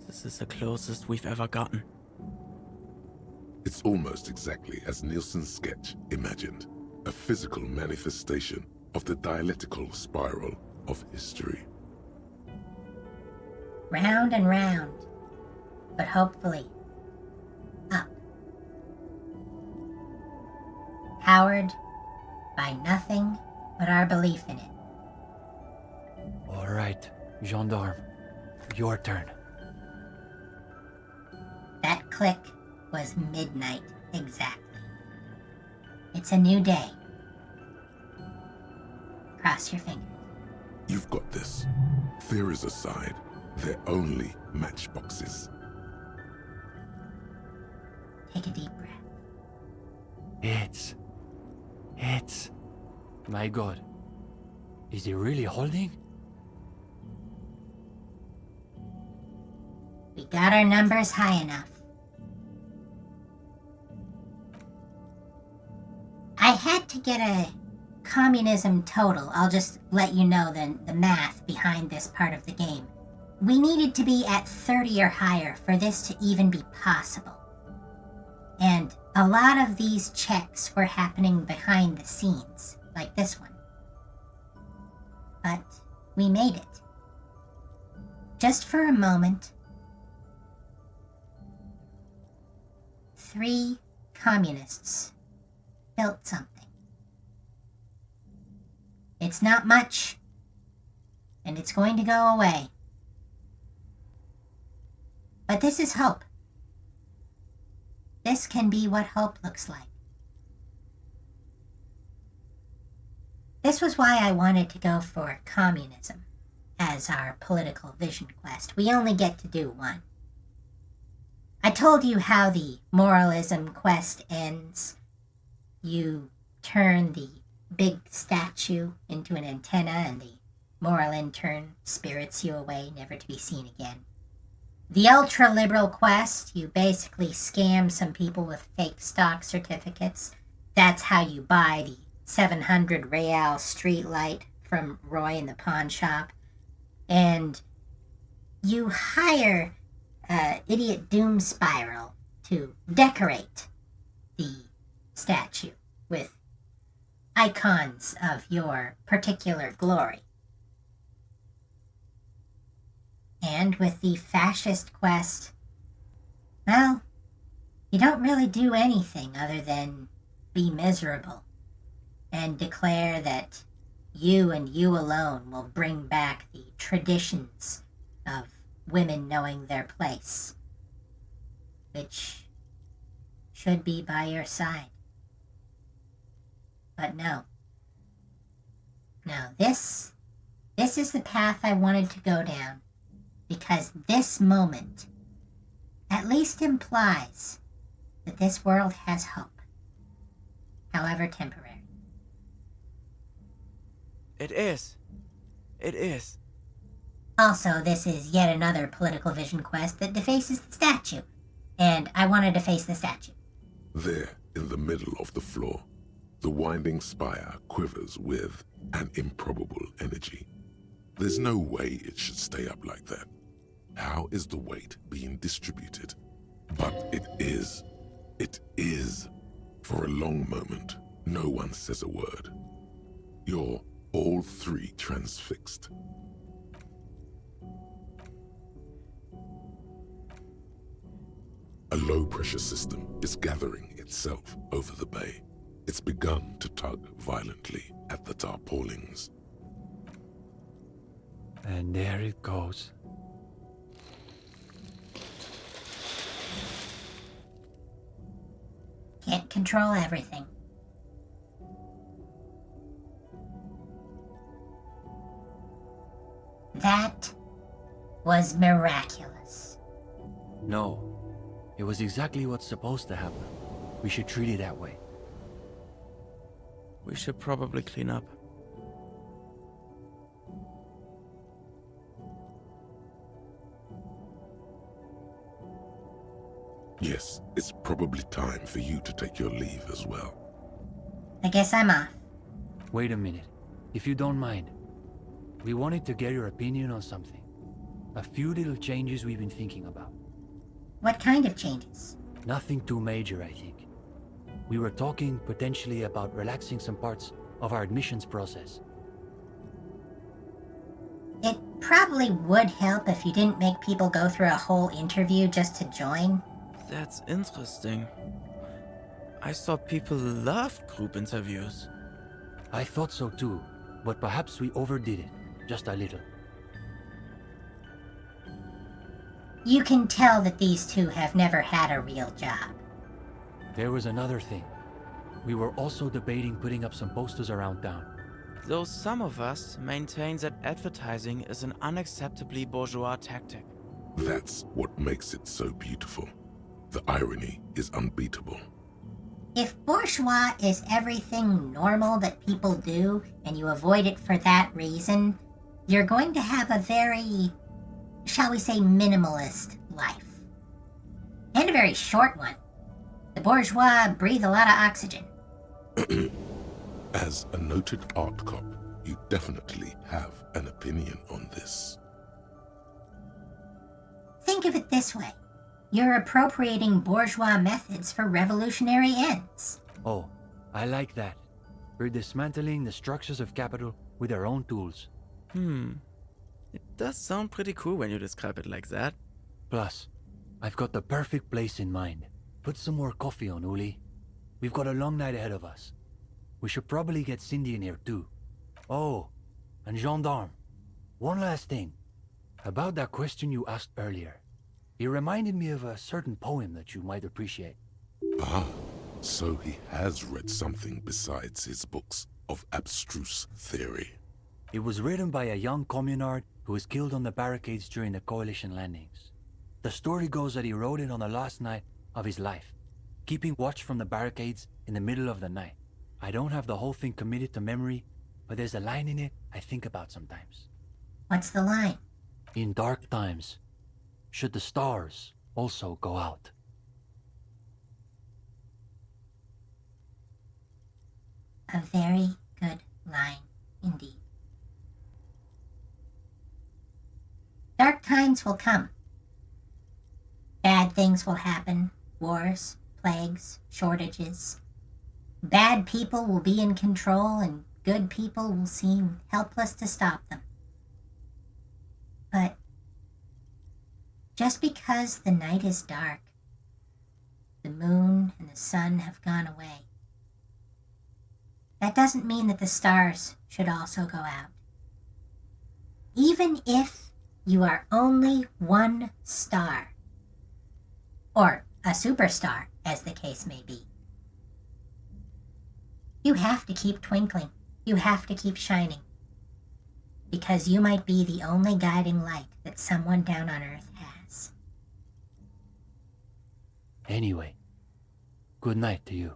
this is the closest we've ever gotten. It's almost exactly as Nilsson's sketch imagined, a physical manifestation of the dialectical spiral of history. Round and round, but hopefully up. Howard by nothing but our belief in it. All right, gendarme. Your turn. That click was midnight exactly. It's a new day. Cross your fingers. You've got this. Theories aside, they're only matchboxes. Take a deep breath. It's... My God. Is he really holding? We got our numbers high enough. I had to get a communism total. I'll just let you know the math behind this part of the game. We needed to be at 30 or higher for this to even be possible. And a lot of these checks were happening behind the scenes, like this one. But we made it. Just for a moment, 3 communists built something. It's not much, and it's going to go away. But this is hope. This can be what hope looks like. This was why I wanted to go for communism as our political vision quest. We only get to do one. I told you how the moralism quest ends. You turn the big statue into an antenna and the moral intern spirits you away, never to be seen again. The ultra-liberal quest, you basically scam some people with fake stock certificates. That's how you buy the 700 real street light from Roy in the pawn shop. And you hire Idiot Doom Spiral to decorate the statue with icons of your particular glory. And with the fascist quest, well, you don't really do anything other than be miserable and declare that you and you alone will bring back the traditions of women knowing their place, which should be by your side. But no. No, this is the path I wanted to go down, because this moment at least implies that this world has hope, however temporary. It is. It is. Also, this is yet another political vision quest that defaces the statue, and I want to deface the statue. There, in the middle of the floor, the winding spire quivers with an improbable energy. There's no way it should stay up like that. How is the weight being distributed? But it is. It is. For a long moment, no one says a word. You're all 3 transfixed. A low-pressure system is gathering itself over the bay. It's begun to tug violently at the tarpaulins. And there it goes. Can't control everything. That was miraculous. No. It was exactly what's supposed to happen. We should treat it that way. We should probably clean up. Yes, it's probably time for you to take your leave as well. I guess I'm off. Wait a minute. If you don't mind. We wanted to get your opinion on something. A few little changes we've been thinking about. What kind of changes? Nothing too major, I think. We were talking potentially about relaxing some parts of our admissions process. It probably would help if you didn't make people go through a whole interview just to join. That's interesting. I thought people loved group interviews. I thought so too, but perhaps we overdid it. Just a little. You can tell that these two have never had a real job. There was another thing. We were also debating putting up some posters around town. Though some of us maintain that advertising is an unacceptably bourgeois tactic. That's what makes it so beautiful. The irony is unbeatable. If bourgeois is everything normal that people do, and you avoid it for that reason, you're going to have a very, shall we say, minimalist life. And a very short one. The bourgeois breathe a lot of oxygen. As a noted art cop, you definitely have an opinion on this. Think of it this way. You're appropriating bourgeois methods for revolutionary ends. Oh, I like that. We're dismantling the structures of capital with our own tools. It does sound pretty cool when you describe it like that. Plus, I've got the perfect place in mind. Put some more coffee on, Uli. We've got a long night ahead of us. We should probably get Cindy in here too. Oh, and Gendarme. One last thing. About that question you asked earlier. It reminded me of a certain poem that you might appreciate. Ah, so he has read something besides his books of abstruse theory. It was written by a young communard who was killed on the barricades during the Coalition landings. The story goes that he wrote it on the last night of his life, keeping watch from the barricades in the middle of the night. I don't have the whole thing committed to memory, but there's a line in it I think about sometimes. What's the line? In dark times, should the stars also go out? A very good line indeed. Dark times will come. Bad things will happen. Wars, plagues, shortages. Bad people will be in control and good people will seem helpless to stop them. But just because the night is dark, the moon and the sun have gone away, that doesn't mean that the stars should also go out. Even if you are only one star, or a superstar, as the case may be, you have to keep twinkling. You have to keep shining. Because you might be the only guiding light that someone down on Earth has. Anyway, good night to you.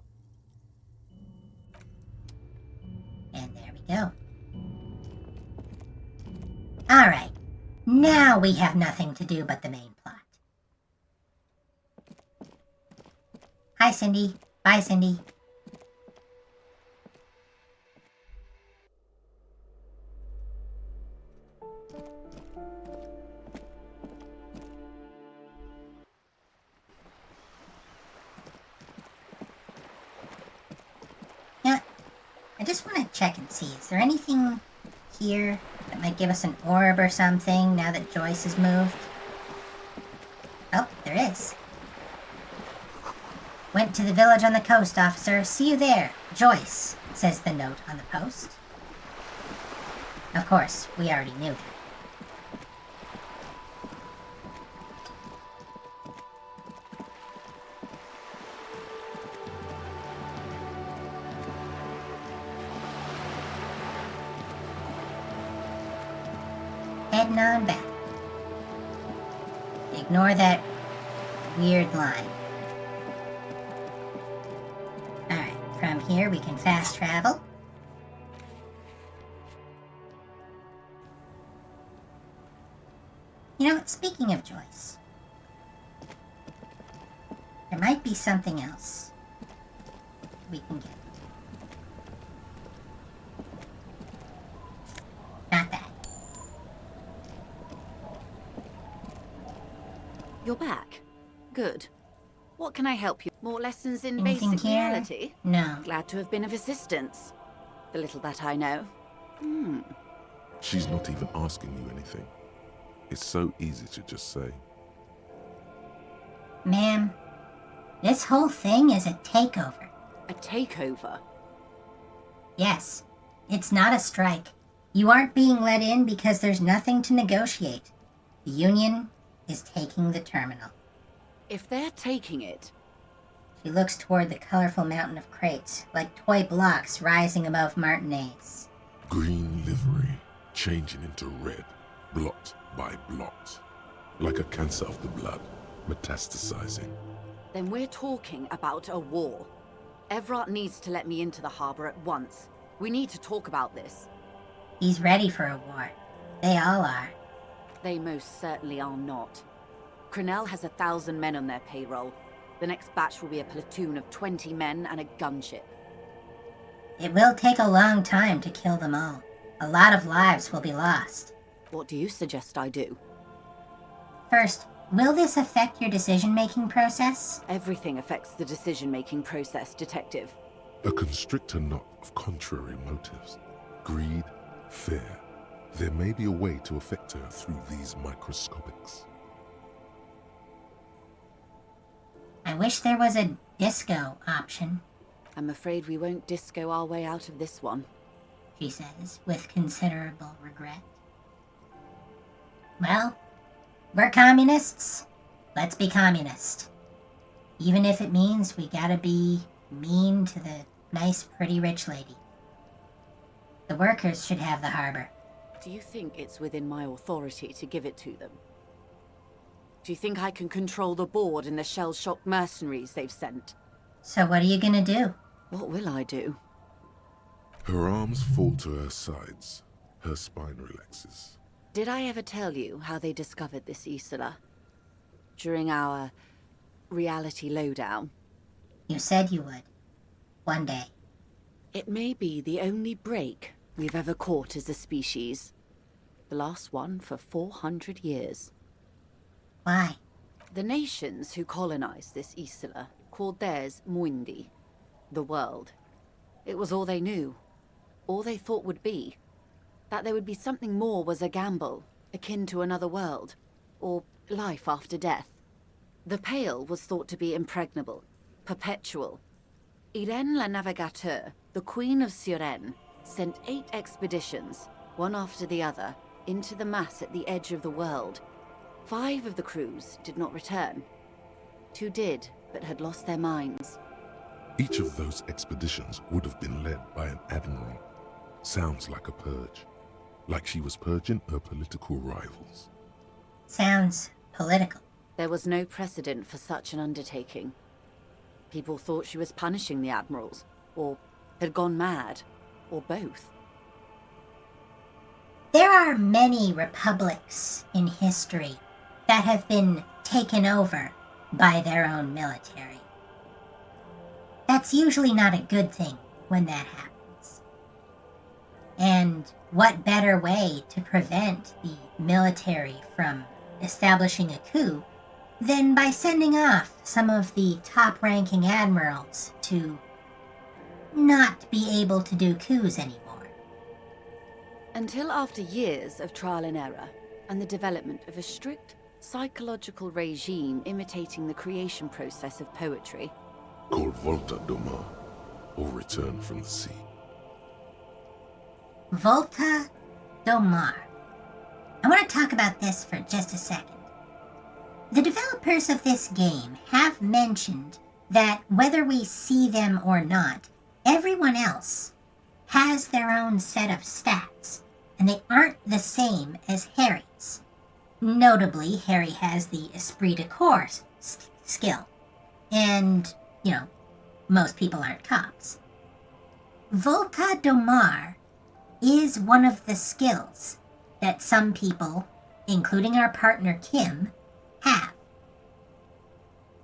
And there we go. Alright, now we have nothing to do but the main plot. Hi, Cindy. Bye, Cindy. I just want to check and see, is there anything here that might give us an orb or something now that Joyce has moved? Oh, there is. Went to the village on the coast, officer. See you there, Joyce, says the note on the post. Of course, we already knew that. Heading on back. Ignore that weird line. Alright, from here we can fast travel. You know, speaking of Joyce, there might be something else we can get. Not that. You're back. Good. What can I help you? More lessons in Anything basic here? reality? No. Glad to have been of assistance. The little that I know. She's not even asking you anything. It's so easy to just say. Ma'am, this whole thing is a takeover. A takeover? Yes, It's not a strike. You aren't being let in because there's nothing to negotiate. The Union is taking the terminal. If they're taking it... She looks toward the colorful mountain of crates, like toy blocks rising above Martinez. Green livery, changing into red, blot by blot. Like a cancer of the blood, metastasizing. Then we're talking about a war. Evrart needs to let me into the harbor at once. We need to talk about this. He's ready for a war. They all are. They most certainly are not. Crenell has 1,000 men on their payroll. The next batch will be a platoon of 20 men and a gunship. It will take a long time to kill them all. A lot of lives will be lost. What do you suggest I do? First, will this affect your decision-making process? Everything affects the decision-making process, Detective. A constrictor knot of contrary motives. Greed, fear. There may be a way to affect her through these microscopics. I wish there was a disco option, I'm afraid we won't disco our way out of this one, she says, with considerable regret. Well, we're communists. Let's be communist. Even if it means we gotta be mean to the nice, pretty rich lady. The workers should have the harbor. Do you think it's within my authority to give it to them? Do you think I can control the board and the shell-shocked mercenaries they've sent? So what are you gonna do? What will I do? Her arms fall to her sides. Her spine relaxes. Did I ever tell you how they discovered this Isola? During our reality lowdown? You said you would. One day. It may be the only break we've ever caught as a species. The last one for 400 years. Why? The nations who colonized this Isola called theirs Muindi, the world. It was all they knew, all they thought would be. That there would be something more was a gamble, akin to another world, or life after death. The Pale was thought to be impregnable, perpetual. Irene la Navigateur, the Queen of Suren, sent 8 expeditions, one after the other, into the mass at the edge of the world. 5 of the crews did not return. 2 did, but had lost their minds. Each of those expeditions would have been led by an admiral. Sounds like a purge. Like she was purging her political rivals. Sounds political. There was no precedent for such an undertaking. People thought she was punishing the admirals, or had gone mad, or both. There are many republics in history that have been taken over by their own military. That's usually not a good thing when that happens. And what better way to prevent the military from establishing a coup than by sending off some of the top-ranking admirals to not be able to do coups anymore. Until after years of trial and error, and the development of a strict psychological regime imitating the creation process of poetry. Called Volta Domar, or Return from the Sea. Volta Domar. I want to talk about this for just a second. The developers of this game have mentioned that whether we see them or not, everyone else has their own set of stats, and they aren't the same as Harry's. Notably, Harry has the esprit de corps skill, and, you know, most people aren't cops. Volta Domar is one of the skills that some people, including our partner Kim, have.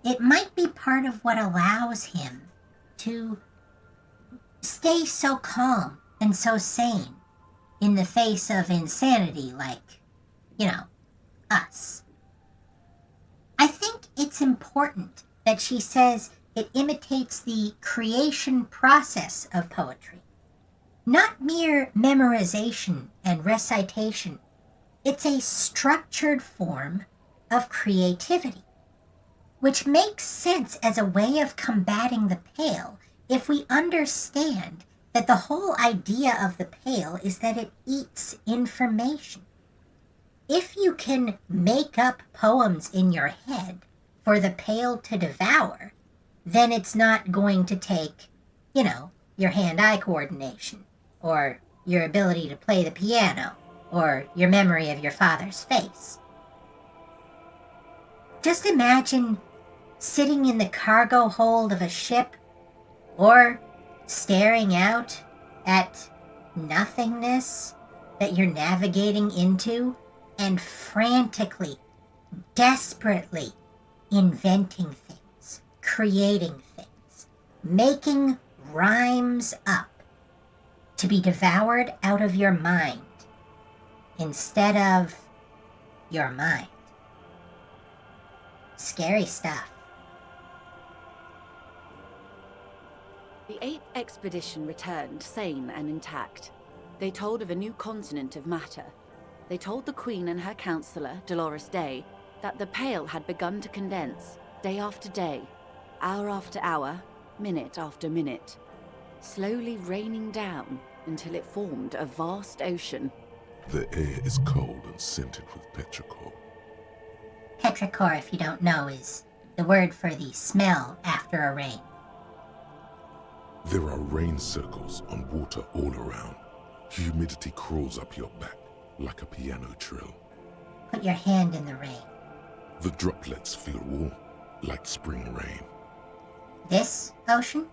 It might be part of what allows him to stay so calm and so sane in the face of insanity like, you know, us. I think it's important that she says it imitates the creation process of poetry. Not mere memorization and recitation. It's a structured form of creativity, which makes sense as a way of combating the Pale if we understand that the whole idea of the Pale is that it eats information. If you can make up poems in your head for the Pale to devour, then it's not going to take, your hand-eye coordination, or your ability to play the piano, or your memory of your father's face. Just imagine sitting in the cargo hold of a ship, or staring out at nothingness that you're navigating into, and frantically, desperately inventing things, creating things, making rhymes up to be devoured out of your mind instead of your mind. Scary stuff. The 8th expedition returned sane and intact. They told of a new continent of matter. They told the Queen and her counselor, Dolores Day, that the Pale had begun to condense, day after day, hour after hour, minute after minute, slowly raining down until it formed a vast ocean. The air is cold and scented with petrichor. Petrichor, if you don't know, is the word for the smell after a rain. There are rain circles on water all around. Humidity crawls up your back like a piano trill. Put your hand in the rain. The droplets feel warm, like spring rain. This ocean?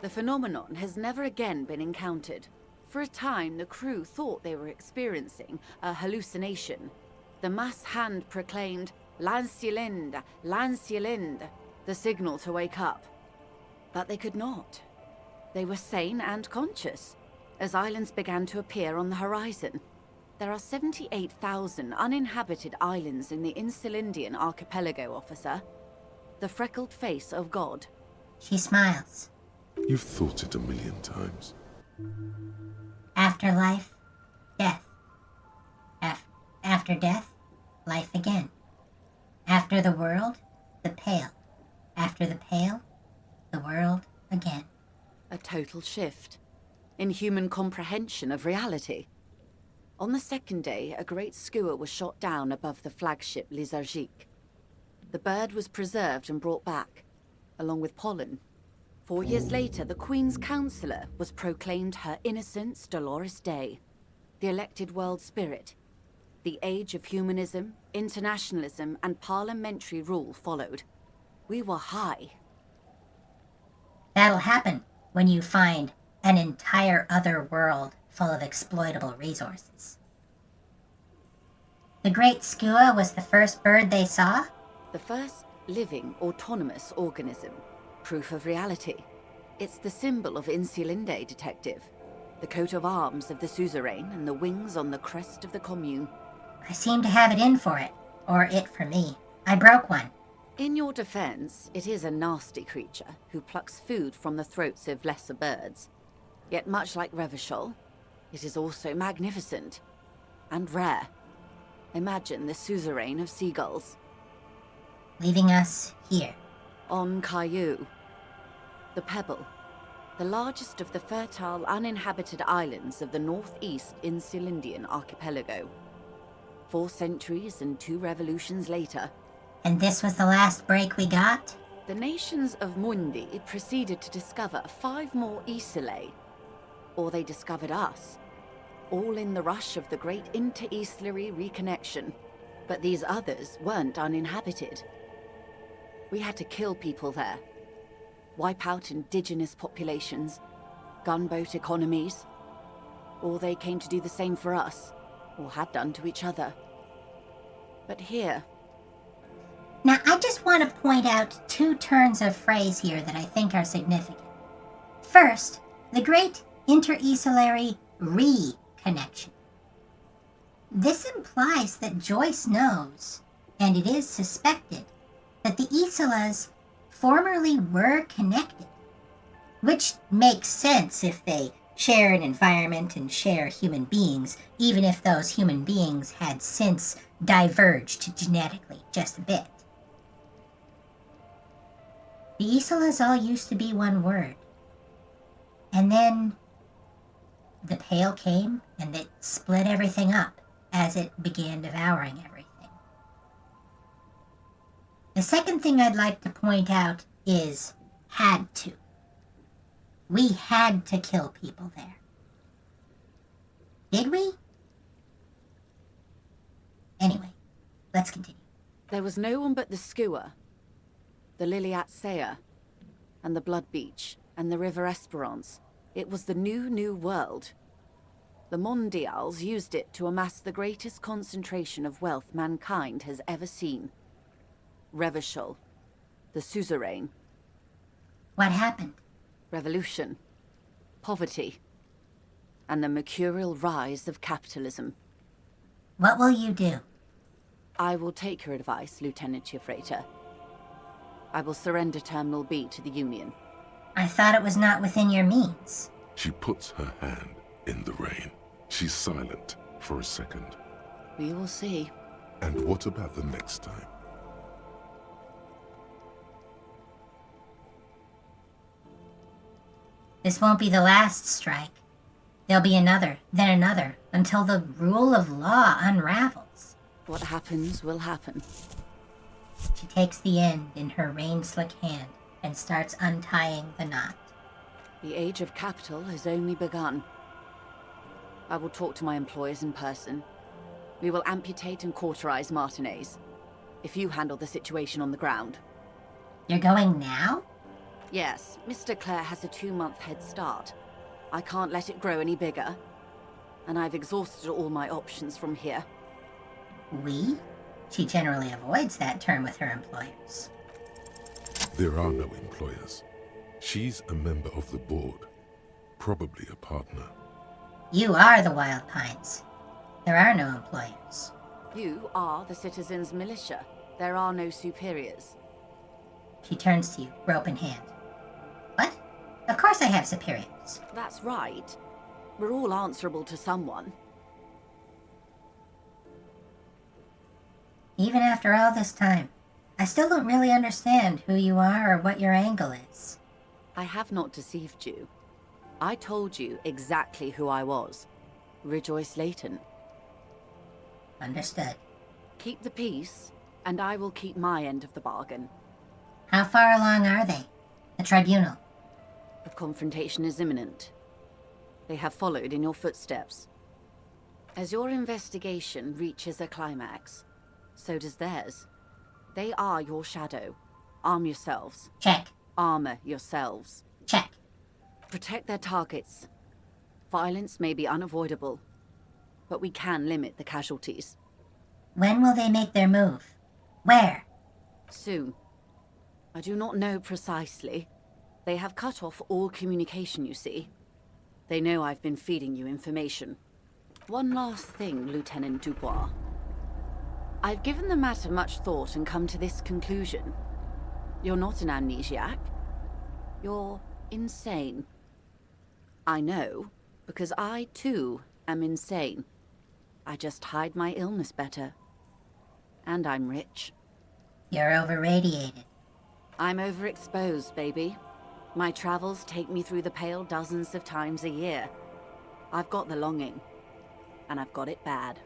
The phenomenon has never again been encountered. For a time, the crew thought they were experiencing a hallucination. The mass hand proclaimed, "Lancielinde, Lancielinde," the signal to wake up. But they could not. They were sane and conscious, as islands began to appear on the horizon. There are 78,000 uninhabited islands in the Insulindian archipelago, officer. The freckled face of God. She smiles. You've thought it a million times. Afterlife, death. After death, life again. After the world, the Pale. After the Pale, the world again. A total shift in human comprehension of reality. On the second day, a great skua was shot down above the flagship Lizargique. The bird was preserved and brought back, along with pollen. 4 years later, the Queen's Counselor was proclaimed Her Innocence Dolores Day, the elected world spirit. The age of humanism, internationalism, and parliamentary rule followed. We were high. That'll happen when you find an entire other world full of exploitable resources. The Great Skua was the first bird they saw? The first living, autonomous organism. Proof of reality. It's the symbol of Insulinde, detective. The coat of arms of the suzerain and the wings on the crest of the commune. I seem to have it in for it. Or it for me. I broke one. In your defense, it is a nasty creature who plucks food from the throats of lesser birds. Yet much like Revachol, it is also magnificent and rare. Imagine the suzerain of seagulls. Leaving us here. On Caillou. The Pebble. The largest of the fertile, uninhabited islands of the northeast Insulindian archipelago. 4 centuries and 2 revolutions later. And this was the last break we got? The nations of Mundi proceeded to discover 5 more Isolae. Or they discovered us. All in the rush of the great inter-Islary reconnection. But these others weren't uninhabited. We had to kill people there. Wipe out indigenous populations. Gunboat economies. Or they came to do the same for us. Or had done to each other. But here... Now, I just want to point out 2 turns of phrase here that I think are significant. First, the great inter-Isolary reconnection. This implies that Joyce knows, and it is suspected, that the Isolas formerly were connected. Which makes sense if they share an environment and share human beings, even if those human beings had since diverged genetically just a bit. The Isolas all used to be one word. And then the Pale came and it split everything up as it began devouring everything. The second thing I'd like to point out is had to. We had to kill people there. Did we? Anyway, let's continue. There was no one but the Skua, the Liliat Seya, and the Blood Beach, and the River Esperance. It was the new world. The Mondials used it to amass the greatest concentration of wealth mankind has ever seen. Revachol, the suzerain. What happened? Revolution, poverty, and the mercurial rise of capitalism. What will you do? I will take your advice, Lieutenant Chiefraitor. I will surrender Terminal B to the Union. I thought it was not within your means. She puts her hand in the rain. She's silent for a second. We will see. And what about the next time? This won't be the last strike. There'll be another, then another, until the rule of law unravels. What happens will happen. She takes the end in her rain-slick hand and starts untying the knot. The age of capital has only begun. I will talk to my employers in person. We will amputate and cauterize Martinez. If you handle the situation on the ground. You're going now? Yes, Mr. Clare has a 2-month head start. I can't let it grow any bigger. And I've exhausted all my options from here. We? She generally avoids that term with her employers. There are no employers. She's a member of the board. Probably a partner. You are the Wild Pines. There are no employers. You are the citizens' militia. There are no superiors. She turns to you, rope in hand. What? Of course I have superiors. That's right. We're all answerable to someone. Even after all this time, I still don't really understand who you are or what your angle is. I have not deceived you. I told you exactly who I was. Rejoice Layton. Understood. Keep the peace, and I will keep my end of the bargain. How far along are they? The tribunal? The confrontation is imminent. They have followed in your footsteps. As your investigation reaches a climax, so does theirs. They are your shadow. Arm yourselves. Check. Armor yourselves. Check. Protect their targets. Violence may be unavoidable, but we can limit the casualties. When will they make their move? Where? Soon. I do not know precisely. They have cut off all communication, you see. They know I've been feeding you information. One last thing, Lieutenant Dubois. I've given the matter much thought and come to this conclusion. You're not an amnesiac. You're insane. I know, because I too am insane. I just hide my illness better. And I'm rich. You're over-radiated. I'm overexposed, baby. My travels take me through the Pale dozens of times a year. I've got the longing. And I've got it bad.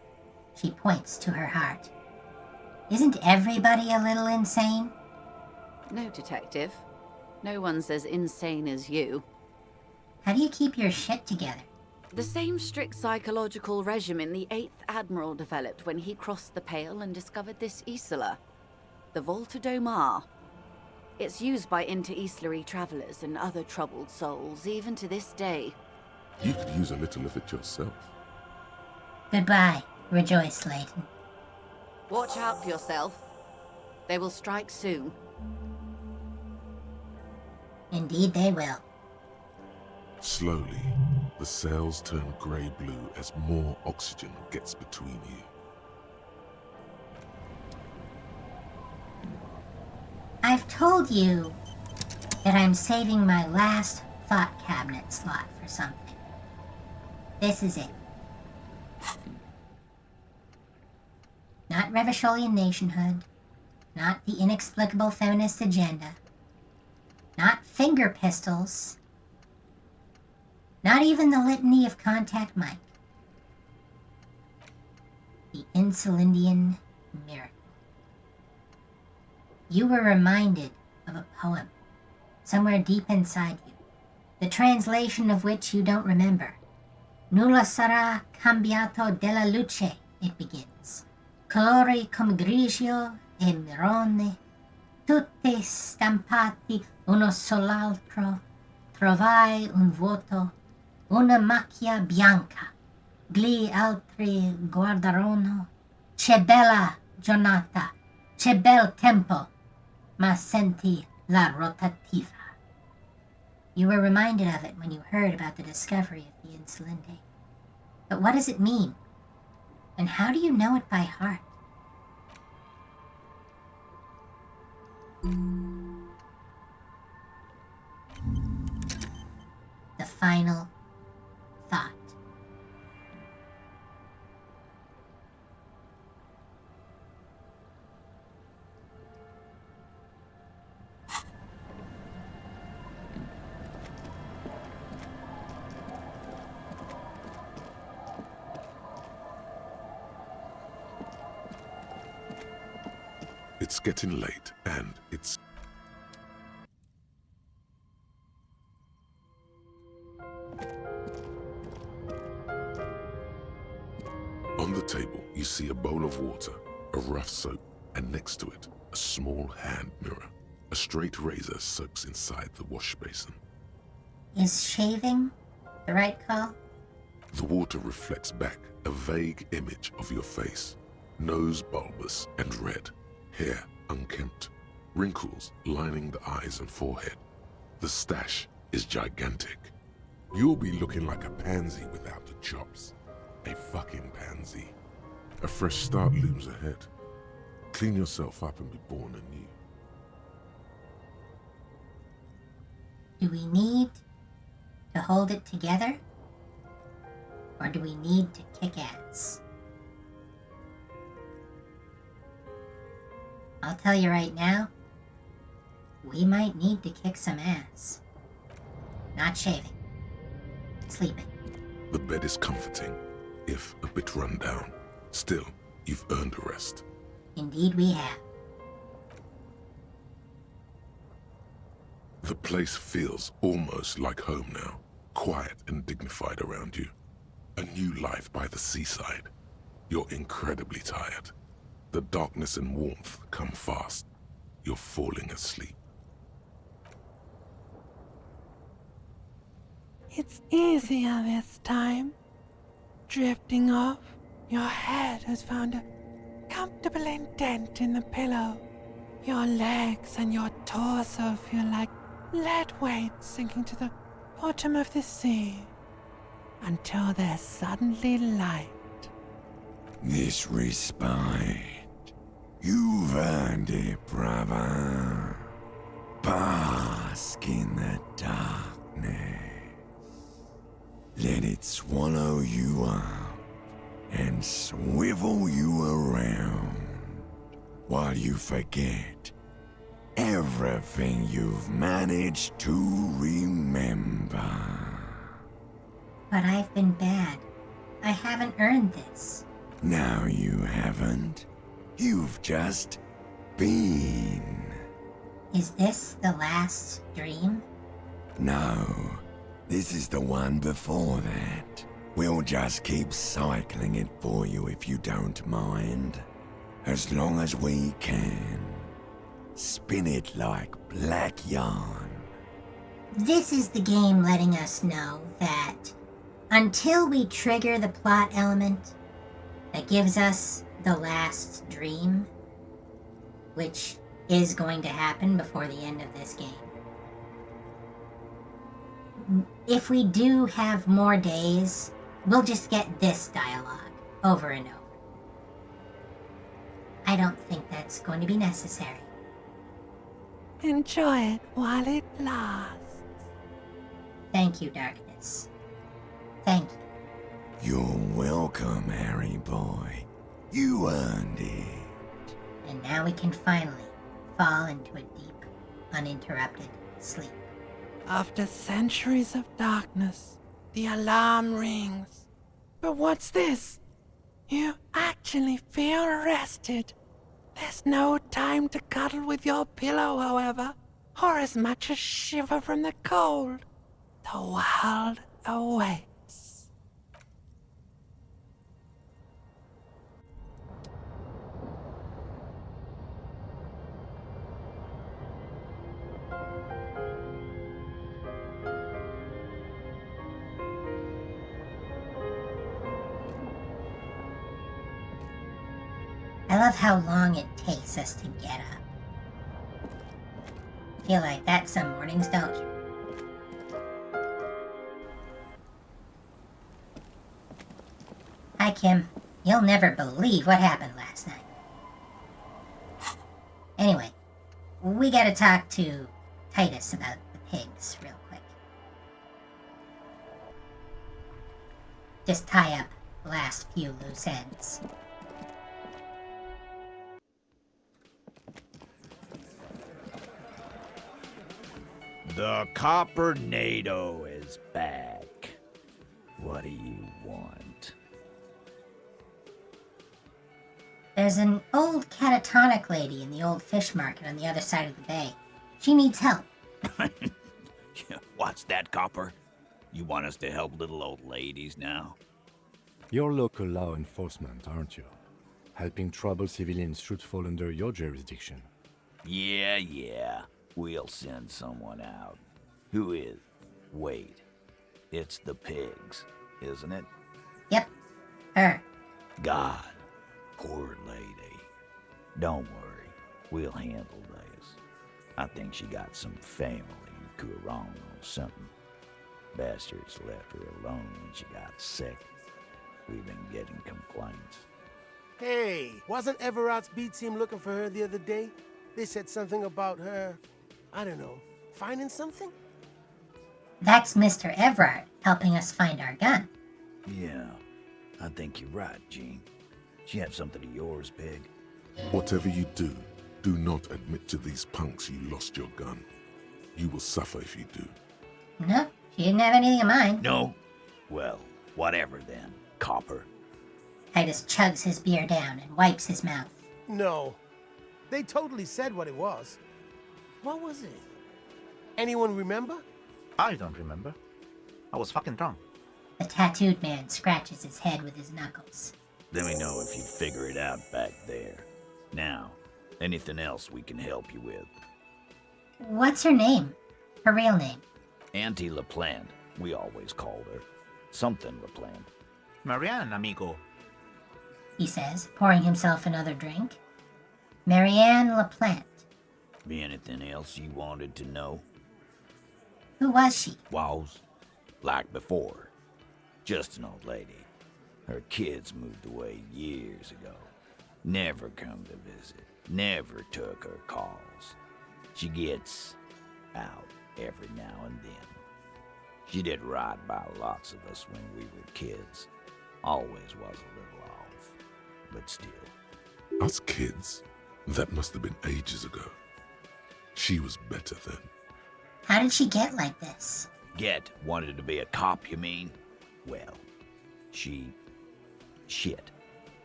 She points to her heart. Isn't everybody a little insane? No, Detective. No one's as insane as you. How do you keep your shit together? The same strict psychological regimen the 8th Admiral developed when he crossed the Pale and discovered this Isola. The Volta do Mar. It's used by inter-Islary travelers and other troubled souls, even to this day. You could use a little of it yourself. Goodbye, Rejoice Layton. Watch out for yourself. They will strike soon. Indeed they will. Slowly, the sails turn grey-blue as more oxygen gets between you. I've told you that I'm saving my last thought cabinet slot for something. This is it. Not Revacholian nationhood, not the inexplicable feminist agenda, not finger pistols. Not even the litany of Contact Mike. The Insulindian Miracle. You were reminded of a poem somewhere deep inside you, the translation of which you don't remember. Nulla sarà cambiato della luce, it begins. Colori come grigio e marrone, tutti stampati uno sull'altro, trovai un vuoto, una macchia bianca. Gli altri guardarono. Che bella giornata, che bel tempo, ma senti la rotativa. You were reminded of it when you heard about the discovery of the Insulinde. But what does it mean? And how do you know it by heart? The final thought. It's getting late, and it's... On the table, you see a bowl of water, a rough soap, and next to it, a small hand mirror. A straight razor soaks inside the wash basin. Is shaving the right call? The water reflects back a vague image of your face. Nose bulbous and red, hair unkempt, wrinkles lining the eyes and forehead. The stash is gigantic. You'll be looking like a pansy without the chops. A fucking pansy. A fresh start looms ahead. Clean yourself up and be born anew. Do we need to hold it together? Or do we need to kick ass? I'll tell you right now, we might need to kick some ass. Not shaving. Sleeping. The bed is comforting, if a bit run down. Still, you've earned a rest. Indeed we have. The place feels almost like home now. Quiet and dignified around you. A new life by the seaside. You're incredibly tired. The darkness and warmth come fast. You're falling asleep. It's easier this time. Drifting off, your head has found a comfortable indent in the pillow. Your legs and your torso feel like lead weights sinking to the bottom of the sea. Until there's suddenly light. This respite. You've earned it, brother. Bask in the darkness. Let it swallow you up and swivel you around while you forget everything you've managed to remember. But I've been bad. I haven't earned this. No, you haven't. You've just been. Is this the last dream? No, this is the one before that. We'll just keep cycling it for you if you don't mind. As long as we can. Spin it like black yarn. This is the game letting us know that until we trigger the plot element that gives us the last dream, which is going to happen before the end of this game. If we do have more days, we'll just get this dialogue over and over. I don't think that's going to be necessary. Enjoy it while it lasts. Thank you, Darkness. Thank you. You're welcome, Harry boy. You earned it. And now we can finally fall into a deep, uninterrupted sleep. After centuries of darkness, The alarm rings. But what's this? You actually feel rested. There's no time to cuddle with your pillow, however, or as much as shiver from the cold. The world awaits. I love how long it takes us to get up. Feel like that some mornings, don't you? Hi, Kim. You'll never believe what happened last night. Anyway, we gotta talk to Titus about the pigs real quick. Just tie up the last few loose ends. The Coppernado is back. What do you want? There's an old catatonic lady in the old fish market on the other side of the bay. She needs help. What's that, Copper? You want us to help little old ladies now? You're local law enforcement, aren't you? Helping troubled civilians should fall under your jurisdiction. Yeah. We'll send someone out. Who is? Wait. It's the pigs, isn't it? Yep. Her. God. Poor lady. Don't worry. We'll handle this. I think she got some family in Kurong or something. Bastards left her alone when she got sick. We've been getting complaints. Hey, wasn't Everard's B team looking for her the other day? They said something about her, I don't know, finding something? That's Mr. Everard helping us find our gun. Yeah, I think you're right, Gene. She have something of yours, Pig. Whatever you do, do not admit to these punks you lost your gun. You will suffer if you do. No, she didn't have anything in mind. No? Well, whatever then, Copper. Titus chugs his beer down and wipes his mouth. No. They totally said what it was. What was it? Anyone remember? I don't remember. I was fucking drunk. The tattooed man scratches his head with his knuckles. Let me know if you figure it out back there. Now, anything else we can help you with? What's her name? Her real name? Auntie LaPlante, we always called her. Something LaPlante. Marianne, amigo. He says, pouring himself another drink. Marianne LaPlante. Be anything else you wanted to know? Who was she? Was, like before. Just an old lady. Her kids moved away years ago. Never come to visit. Never took her calls. She gets out every now and then. She did right by lots of us when we were kids. Always was a little off, but still. Us kids? That must have been ages ago. She was better then. How did she get like this? Wanted to be a cop, you mean? Well, shit.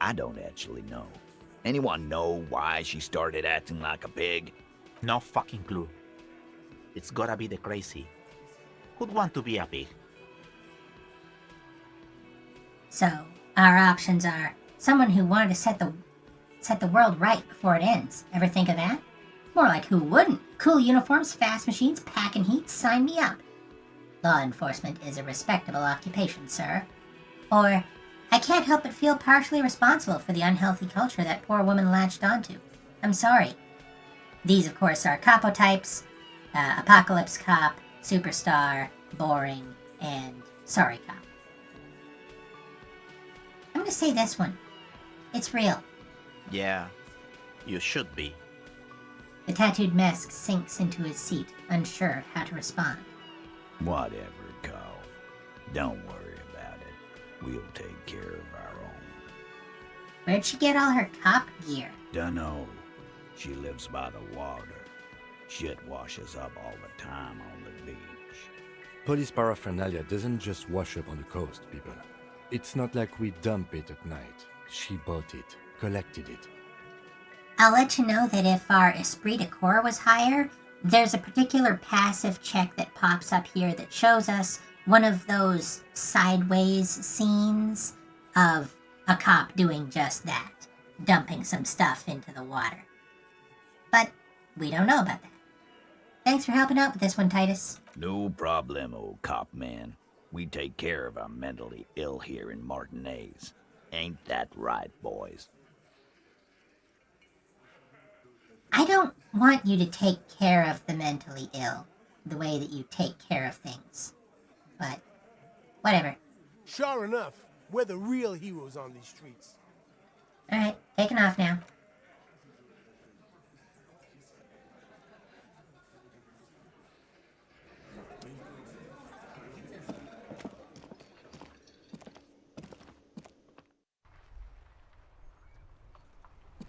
I don't actually know. Anyone know why she started acting like a pig? No fucking clue. It's gotta be the crazy. Who'd want to be a pig? So, our options are someone who wanted to set the world right before it ends. Ever think of that? More like who wouldn't? Cool uniforms, fast machines, packing heat, sign me up. Law enforcement is a respectable occupation, sir. Or, I can't help but feel partially responsible for the unhealthy culture that poor woman latched onto. I'm sorry. These, of course, are capo types, Apocalypse Cop, Superstar, Boring, and Sorry Cop. I'm gonna say this one. It's real. Yeah, you should be. The tattooed mask sinks into his seat, unsure of how to respond. Whatever, Cole. Don't worry about it. We'll take care of our own. Where'd she get all her cop gear? Dunno. She lives by the water. Shit washes up all the time on the beach. Police paraphernalia doesn't just wash up on the coast, people. It's not like we dump it at night. She bought it, collected it. I'll let you know that if our esprit de corps was higher, there's a particular passive check that pops up here that shows us one of those sideways scenes of a cop doing just that, dumping some stuff into the water. But we don't know about that. Thanks for helping out with this one, Titus. No problemo, cop man. We take care of our mentally ill here in Martinez. Ain't that right, boys? I don't want you to take care of the mentally ill the way that you take care of things. But, whatever. Sure enough, we're the real heroes on these streets. Alright, taking off now.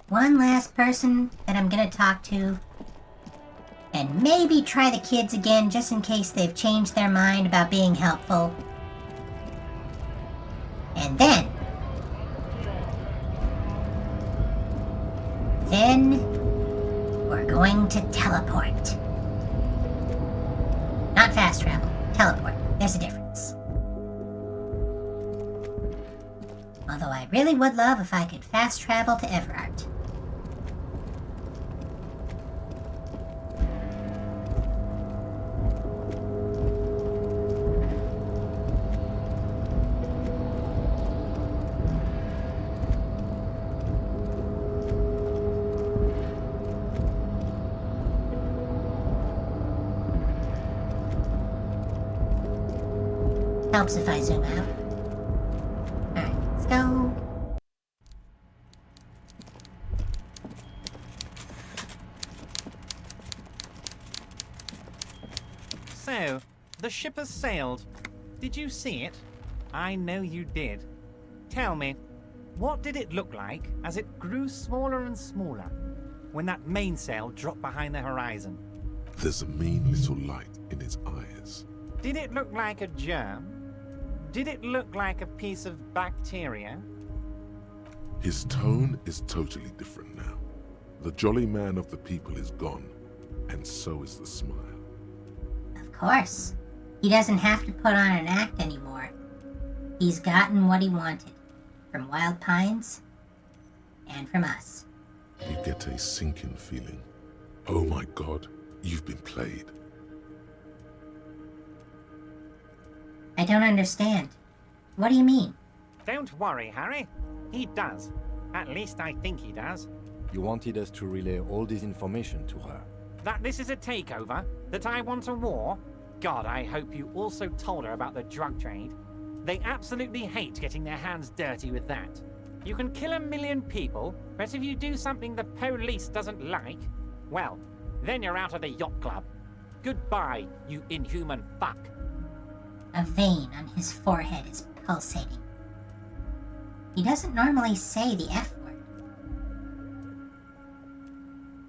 One last person that I'm gonna talk to, and maybe try the kids again just in case they've changed their mind about being helpful. And then we're going to teleport. Not fast travel, teleport. There's a difference. Although I really would love if I could fast travel to Everart. Helps if I zoom out. Alright, let's go. So, the ship has sailed. Did you see it? I know you did. Tell me, what did it look like as it grew smaller and smaller when that mainsail dropped behind the horizon? There's a mean little light in his eyes. Did it look like a germ? Did it look like a piece of bacteria? His tone is totally different now. The jolly man of the people is gone, and so is the smile. Of course. He doesn't have to put on an act anymore. He's gotten what he wanted. From Wild Pines, and from us. You get a sinking feeling. Oh my God, you've been played. I don't understand. What do you mean? Don't worry, Harry. He does. At least I think he does. You wanted us to relay all this information to her. That this is a takeover? That I want a war? God, I hope you also told her about the drug trade. They absolutely hate getting their hands dirty with that. You can kill 1 million people, but if you do something the police doesn't like, well, then you're out of the yacht club. Goodbye, you inhuman fuck. A vein on his forehead is pulsating. He doesn't normally say the F word.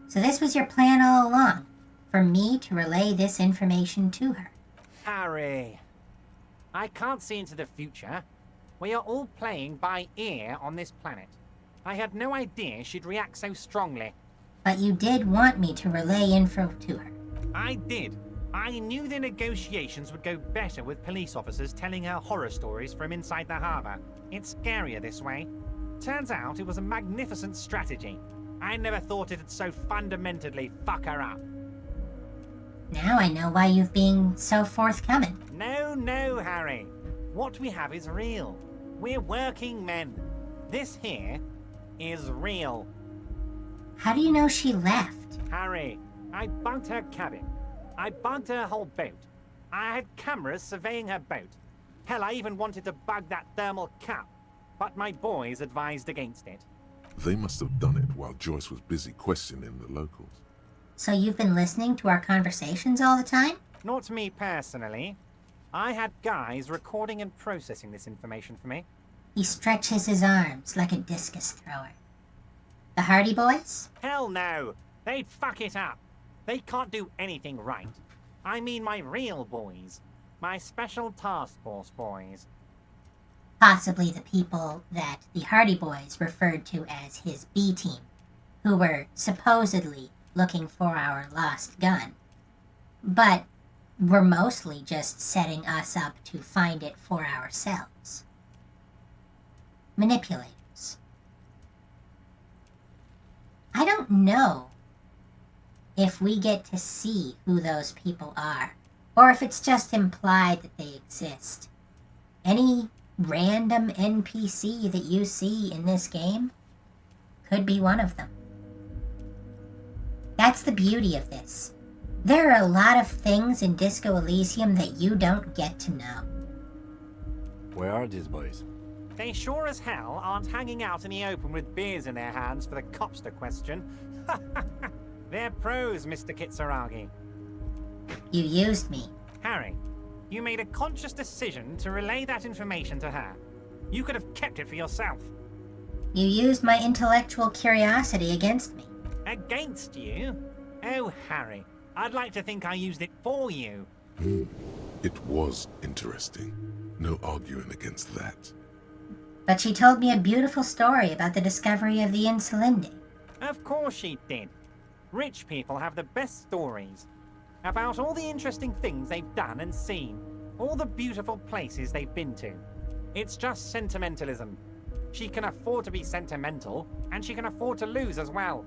So this was your plan all along, for me to relay this information to her. Harry, I can't see into the future. We are all playing by ear on this planet. I had no idea she'd react so strongly. But you did want me to relay info to her. I did. I knew the negotiations would go better with police officers telling her horror stories from inside the harbor. It's scarier this way. Turns out it was a magnificent strategy. I never thought it'd so fundamentally fuck her up. Now I know why you've been so forthcoming. No, Harry. What we have is real. We're working men. This here is real. How do you know she left? Harry, I bugged her cabin. I bugged her whole boat. I had cameras surveying her boat. Hell, I even wanted to bug that thermal cap, but my boys advised against it. They must have done it while Joyce was busy questioning the locals. So you've been listening to our conversations all the time? Not me personally. I had guys recording and processing this information for me. He stretches his arms like a discus thrower. The Hardy Boys? Hell no! They'd fuck it up. They can't do anything right. I mean my real boys. My special task force boys. Possibly the people that the Hardy Boys referred to as his B team, who were supposedly looking for our lost gun, but were mostly just setting us up to find it for ourselves. Manipulators. I don't know if we get to see who those people are, or if it's just implied that they exist. Any random NPC that you see in this game could be one of them. That's the beauty of this. There are a lot of things in Disco Elysium that you don't get to know. Where are these boys? They sure as hell aren't hanging out in the open with beers in their hands for the cops to question. They're pros, Mr. Kitsuragi. You used me. Harry, you made a conscious decision to relay that information to her. You could have kept it for yourself. You used my intellectual curiosity against me. Against you? Oh, Harry, I'd like to think I used it for you. It was interesting. No arguing against that. But she told me a beautiful story about the discovery of the Insulinde. Of course she did. Rich people have the best stories. About all the interesting things they've done and seen. All the beautiful places they've been to. It's just sentimentalism. She can afford to be sentimental, and she can afford to lose as well.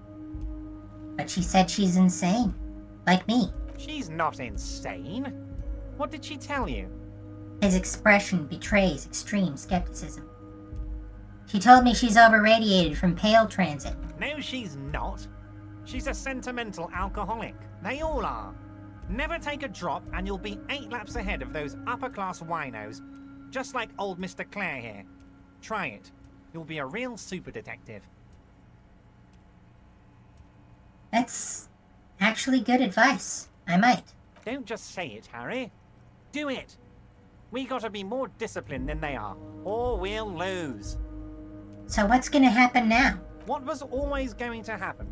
But she said she's insane. Like me. She's not insane. What did she tell you? His expression betrays extreme skepticism. She told me she's over-radiated from Pale Transit. No, she's not. She's a sentimental alcoholic. They all are. Never take a drop and you'll be 8 laps ahead of those upper-class winos. Just like old Mr. Clare here. Try it. You'll be a real super detective. That's actually good advice. I might. Don't just say it, Harry. Do it. We gotta be more disciplined than they are, or we'll lose. So what's gonna happen now? What was always going to happen?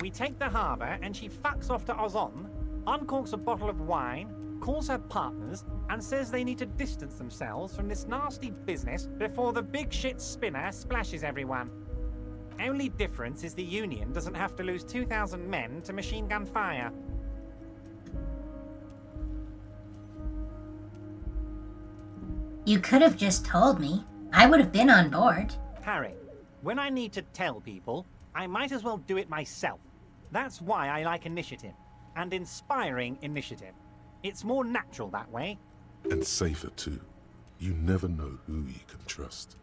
We take the harbour and she fucks off to Ozon, uncorks a bottle of wine, calls her partners, and says they need to distance themselves from this nasty business before the big shit spinner splashes everyone. Only difference is the Union doesn't have to lose 2,000 men to machine gun fire. You could have just told me. I would have been on board. Harry, when I need to tell people, I might as well do it myself. That's why I like initiative, and inspiring initiative. It's more natural that way. And safer too. You never know who you can trust.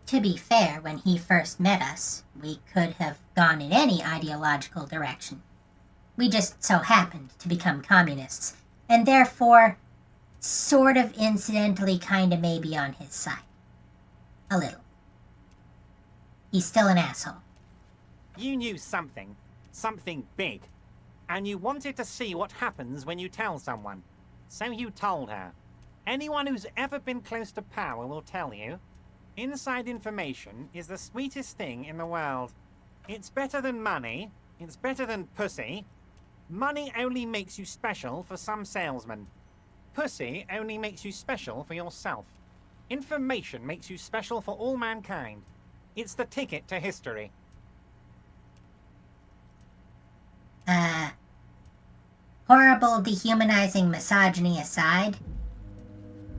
To be fair, when he first met us, we could have gone in any ideological direction. We just so happened to become communists, and therefore, sort of incidentally kinda maybe on his side. A little. He's still an asshole. You knew something. Something big. And you wanted to see what happens when you tell someone. So you told her. Anyone who's ever been close to power will tell you. Inside information is the sweetest thing in the world. It's better than money. It's better than pussy. Money only makes you special for some salesman. Pussy only makes you special for yourself. Information makes you special for all mankind. It's the ticket to history. Horrible dehumanizing misogyny aside,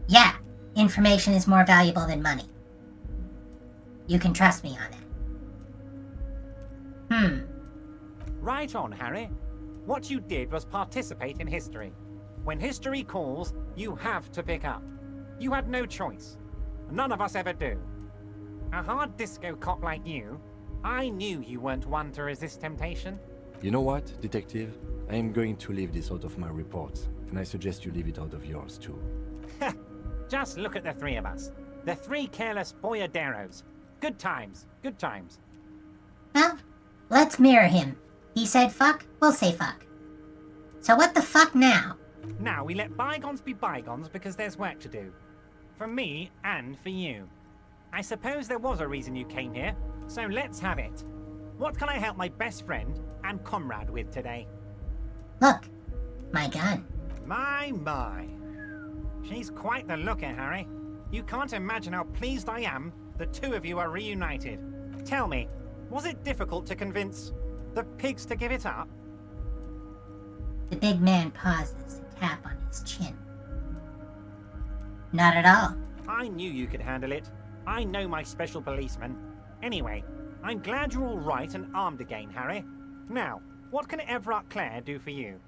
yeah, information is more valuable than money. You can trust me on that. Right on, Harry. What you did was participate in history. When history calls, you have to pick up. You had no choice. None of us ever do. A hard disco cop like you, I knew you weren't one to resist temptation. You know what, detective? I am going to leave this out of my report, and I suggest you leave it out of yours too. Just look at the three of us. The three careless boyaderos. Good times, good times. Well, let's mirror him. He said fuck, we'll say fuck. So what the fuck now? Now we let bygones be bygones because there's work to do. For me and for you. I suppose there was a reason you came here, so let's have it. What can I help my best friend and comrade with today? Look, my gun. My. She's quite the looker, Harry. You can't imagine how pleased I am the two of you are reunited. Tell me, was it difficult to convince the pigs to give it up? The big man pauses, a tap on his chin. Not at all. I knew you could handle it. I know my special policeman. Anyway, I'm glad you're all right and armed again, Harry. Now, what can Everard Clare do for you?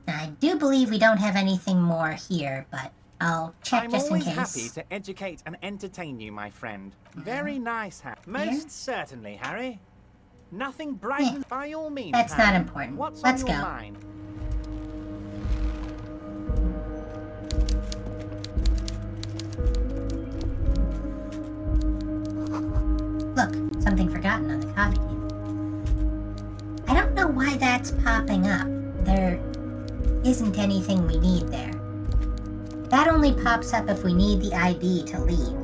I do believe we don't have anything more here, but I'll check just in case. I'm always happy to educate and entertain you, my friend. Very nice, Harry. Most certainly, Harry. Nothing bright by all means, That's Harry. not important. What's Let's on your go. mind? Look, something forgotten on the coffee table. I don't know why that's popping up. There isn't anything we need there. That only pops up if we need the ID to leave.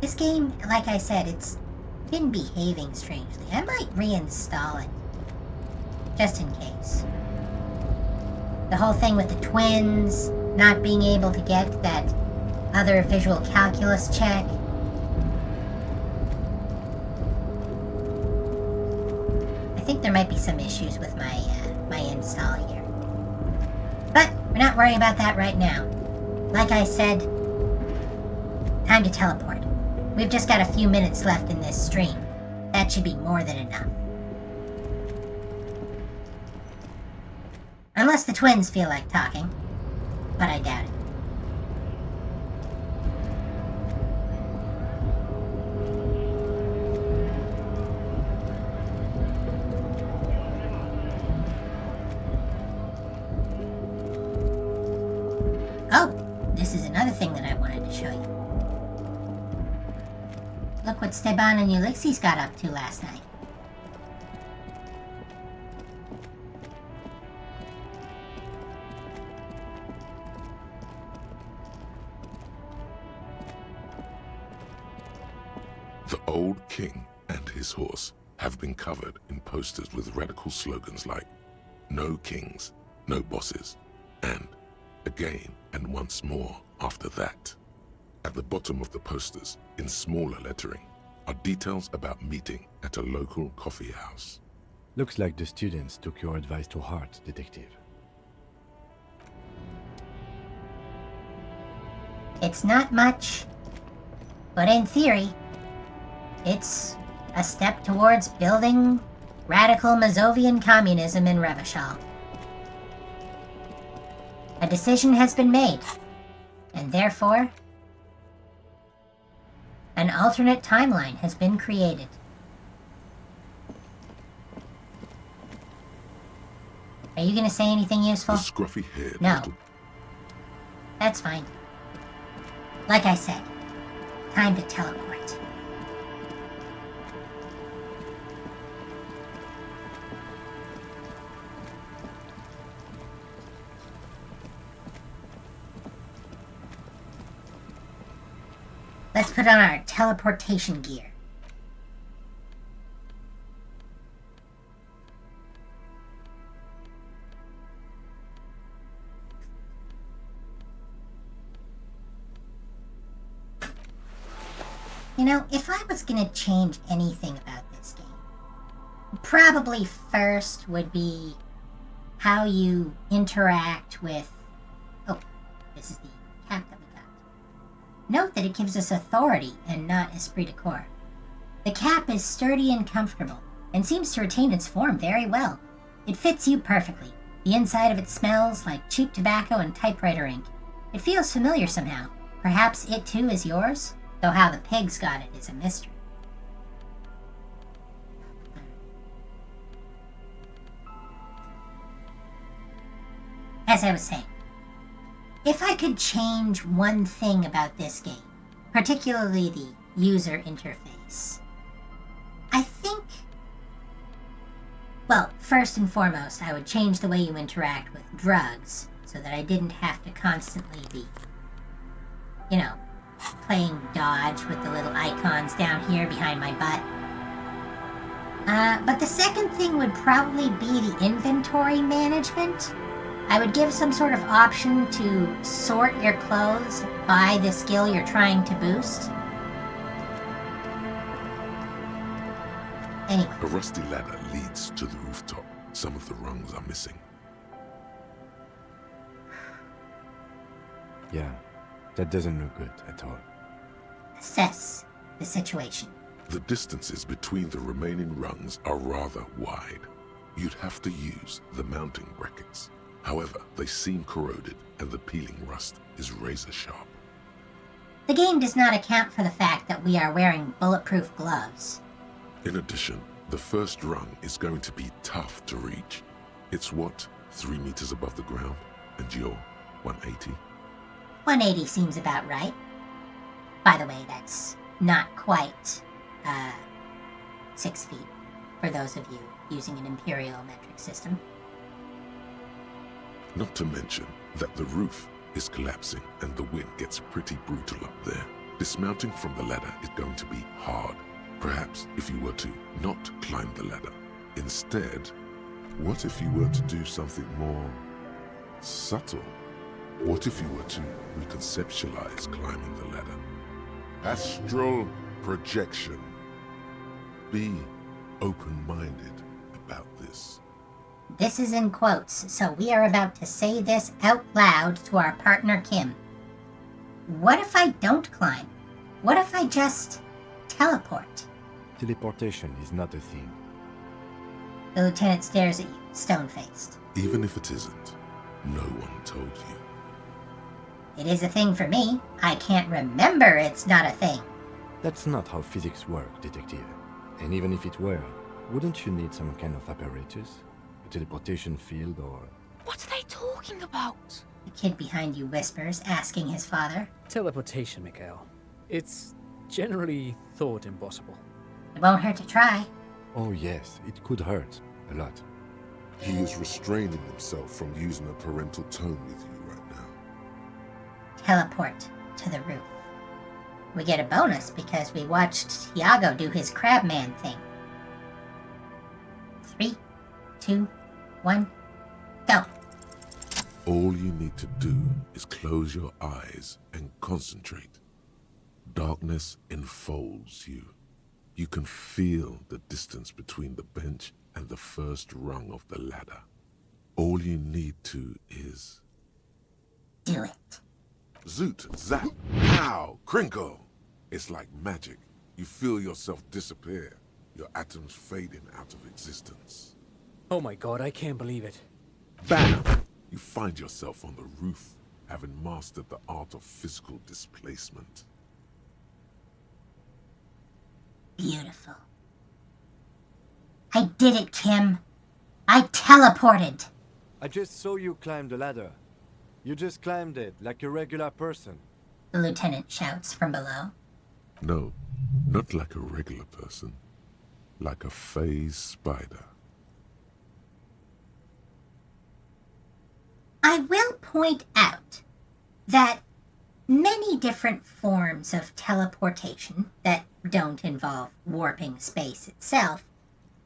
This game, like I said, it's been behaving strangely. I might reinstall it. Just in case. The whole thing with the twins, not being able to get that other visual calculus check. I think there might be some issues with my install here. But we're not worrying about that right now. Like I said, time to teleport. We've just got a few minutes left in this stream. That should be more than enough. Unless the twins feel like talking. But I doubt it. Oh, this is another thing that I wanted to show you. Look what Steban and Ulysses got up to last night. The old king and his horse have been covered in posters with radical slogans like "No kings, no bosses," and "Again and once more after that." At the bottom of the posters, in smaller lettering, are details about meeting at a local coffee house. Looks like the students took your advice to heart, Detective. It's not much, but in theory, it's a step towards building radical Mazovian communism in Revachol. A decision has been made, and therefore, an alternate timeline has been created. Are you gonna say anything useful? The scruffy-haired No. little... That's fine. Like I said, time to teleport. Let's put on our teleportation gear. You know, if I was gonna change anything about this game, probably first would be how you interact with... Oh, this is the cap that we got. Note that it gives us authority and not esprit de corps. The cap is sturdy and comfortable, and seems to retain its form very well. It fits you perfectly. The inside of it smells like cheap tobacco and typewriter ink. It feels familiar somehow. Perhaps it too is yours? Though how the pigs got it is a mystery. As I was saying, if I could change one thing about this game, particularly the user interface, I think... Well, first and foremost, I would change the way you interact with drugs, so that I didn't have to constantly be, you know, playing dodge with the little icons down here behind my butt. But the second thing would probably be the inventory management. I would give some sort of option to sort your clothes by the skill you're trying to boost. Anyway. A rusty ladder leads to the rooftop. Some of the rungs are missing. Yeah, that doesn't look good at all. Assess the situation. The distances between the remaining rungs are rather wide. You'd have to use the mounting brackets. However, they seem corroded and the peeling rust is razor sharp. The game does not account for the fact that we are wearing bulletproof gloves. In addition, the first rung is going to be tough to reach. It's what, 3 meters above the ground? And you're 180? 180 seems about right. By the way, that's not quite 6 feet for those of you using an imperial metric system. Not to mention that the roof is collapsing and the wind gets pretty brutal up there. Dismounting from the ladder is going to be hard. Perhaps if you were to not climb the ladder. Instead, what if you were to do something more subtle? What if you were to reconceptualize climbing the ladder? Astral projection. Be open-minded about this. This is in quotes, so we are about to say this out loud to our partner Kim. What if I don't climb? What if I just teleport? Teleportation is not a thing. The lieutenant stares at you, stone-faced. Even if it isn't, no one told you. It is a thing for me. I can't remember it's not a thing. That's not how physics work, detective. And even if it were, wouldn't you need some kind of apparatus? A teleportation field or... What are they talking about? The kid behind you whispers, asking his father. Teleportation, Mikhail. It's generally thought impossible. It won't hurt to try. Oh yes, it could hurt. A lot. He is restraining himself from using a parental tone with you right now. Teleport to the roof. We get a bonus because we watched Tiago do his crabman thing. 3, 2, 1, go. All you need to do is close your eyes and concentrate. Darkness enfolds you. You can feel the distance between the bench and the first rung of the ladder. All you need to is... do it. Zoot, zap, pow, crinkle. It's like magic. You feel yourself disappear, your atoms fading out of existence. Oh my god, I can't believe it. Bam! You find yourself on the roof, having mastered the art of physical displacement. Beautiful. I did it, Kim. I teleported. I just saw you climb the ladder. You just climbed it like a regular person. The lieutenant shouts from below. No, not like a regular person. Like a phase spider. I will point out that many different forms of teleportation that don't involve warping space itself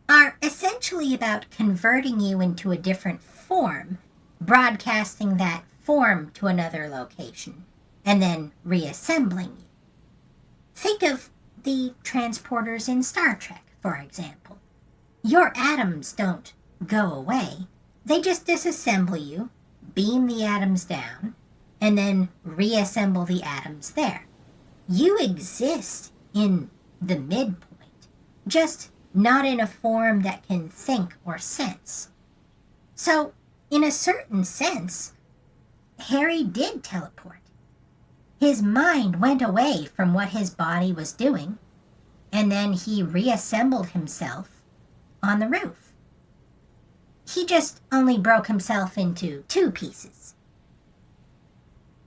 are essentially about converting you into a different form, broadcasting that form to another location, and then reassembling you. Think of the transporters in Star Trek, for example. Your atoms don't go away. They just disassemble you, beam the atoms down, and then reassemble the atoms there. You exist in the midpoint, just not in a form that can think or sense. So, in a certain sense, Harry did teleport. His mind went away from what his body was doing, and then he reassembled himself on the roof. He just only broke himself into 2 pieces.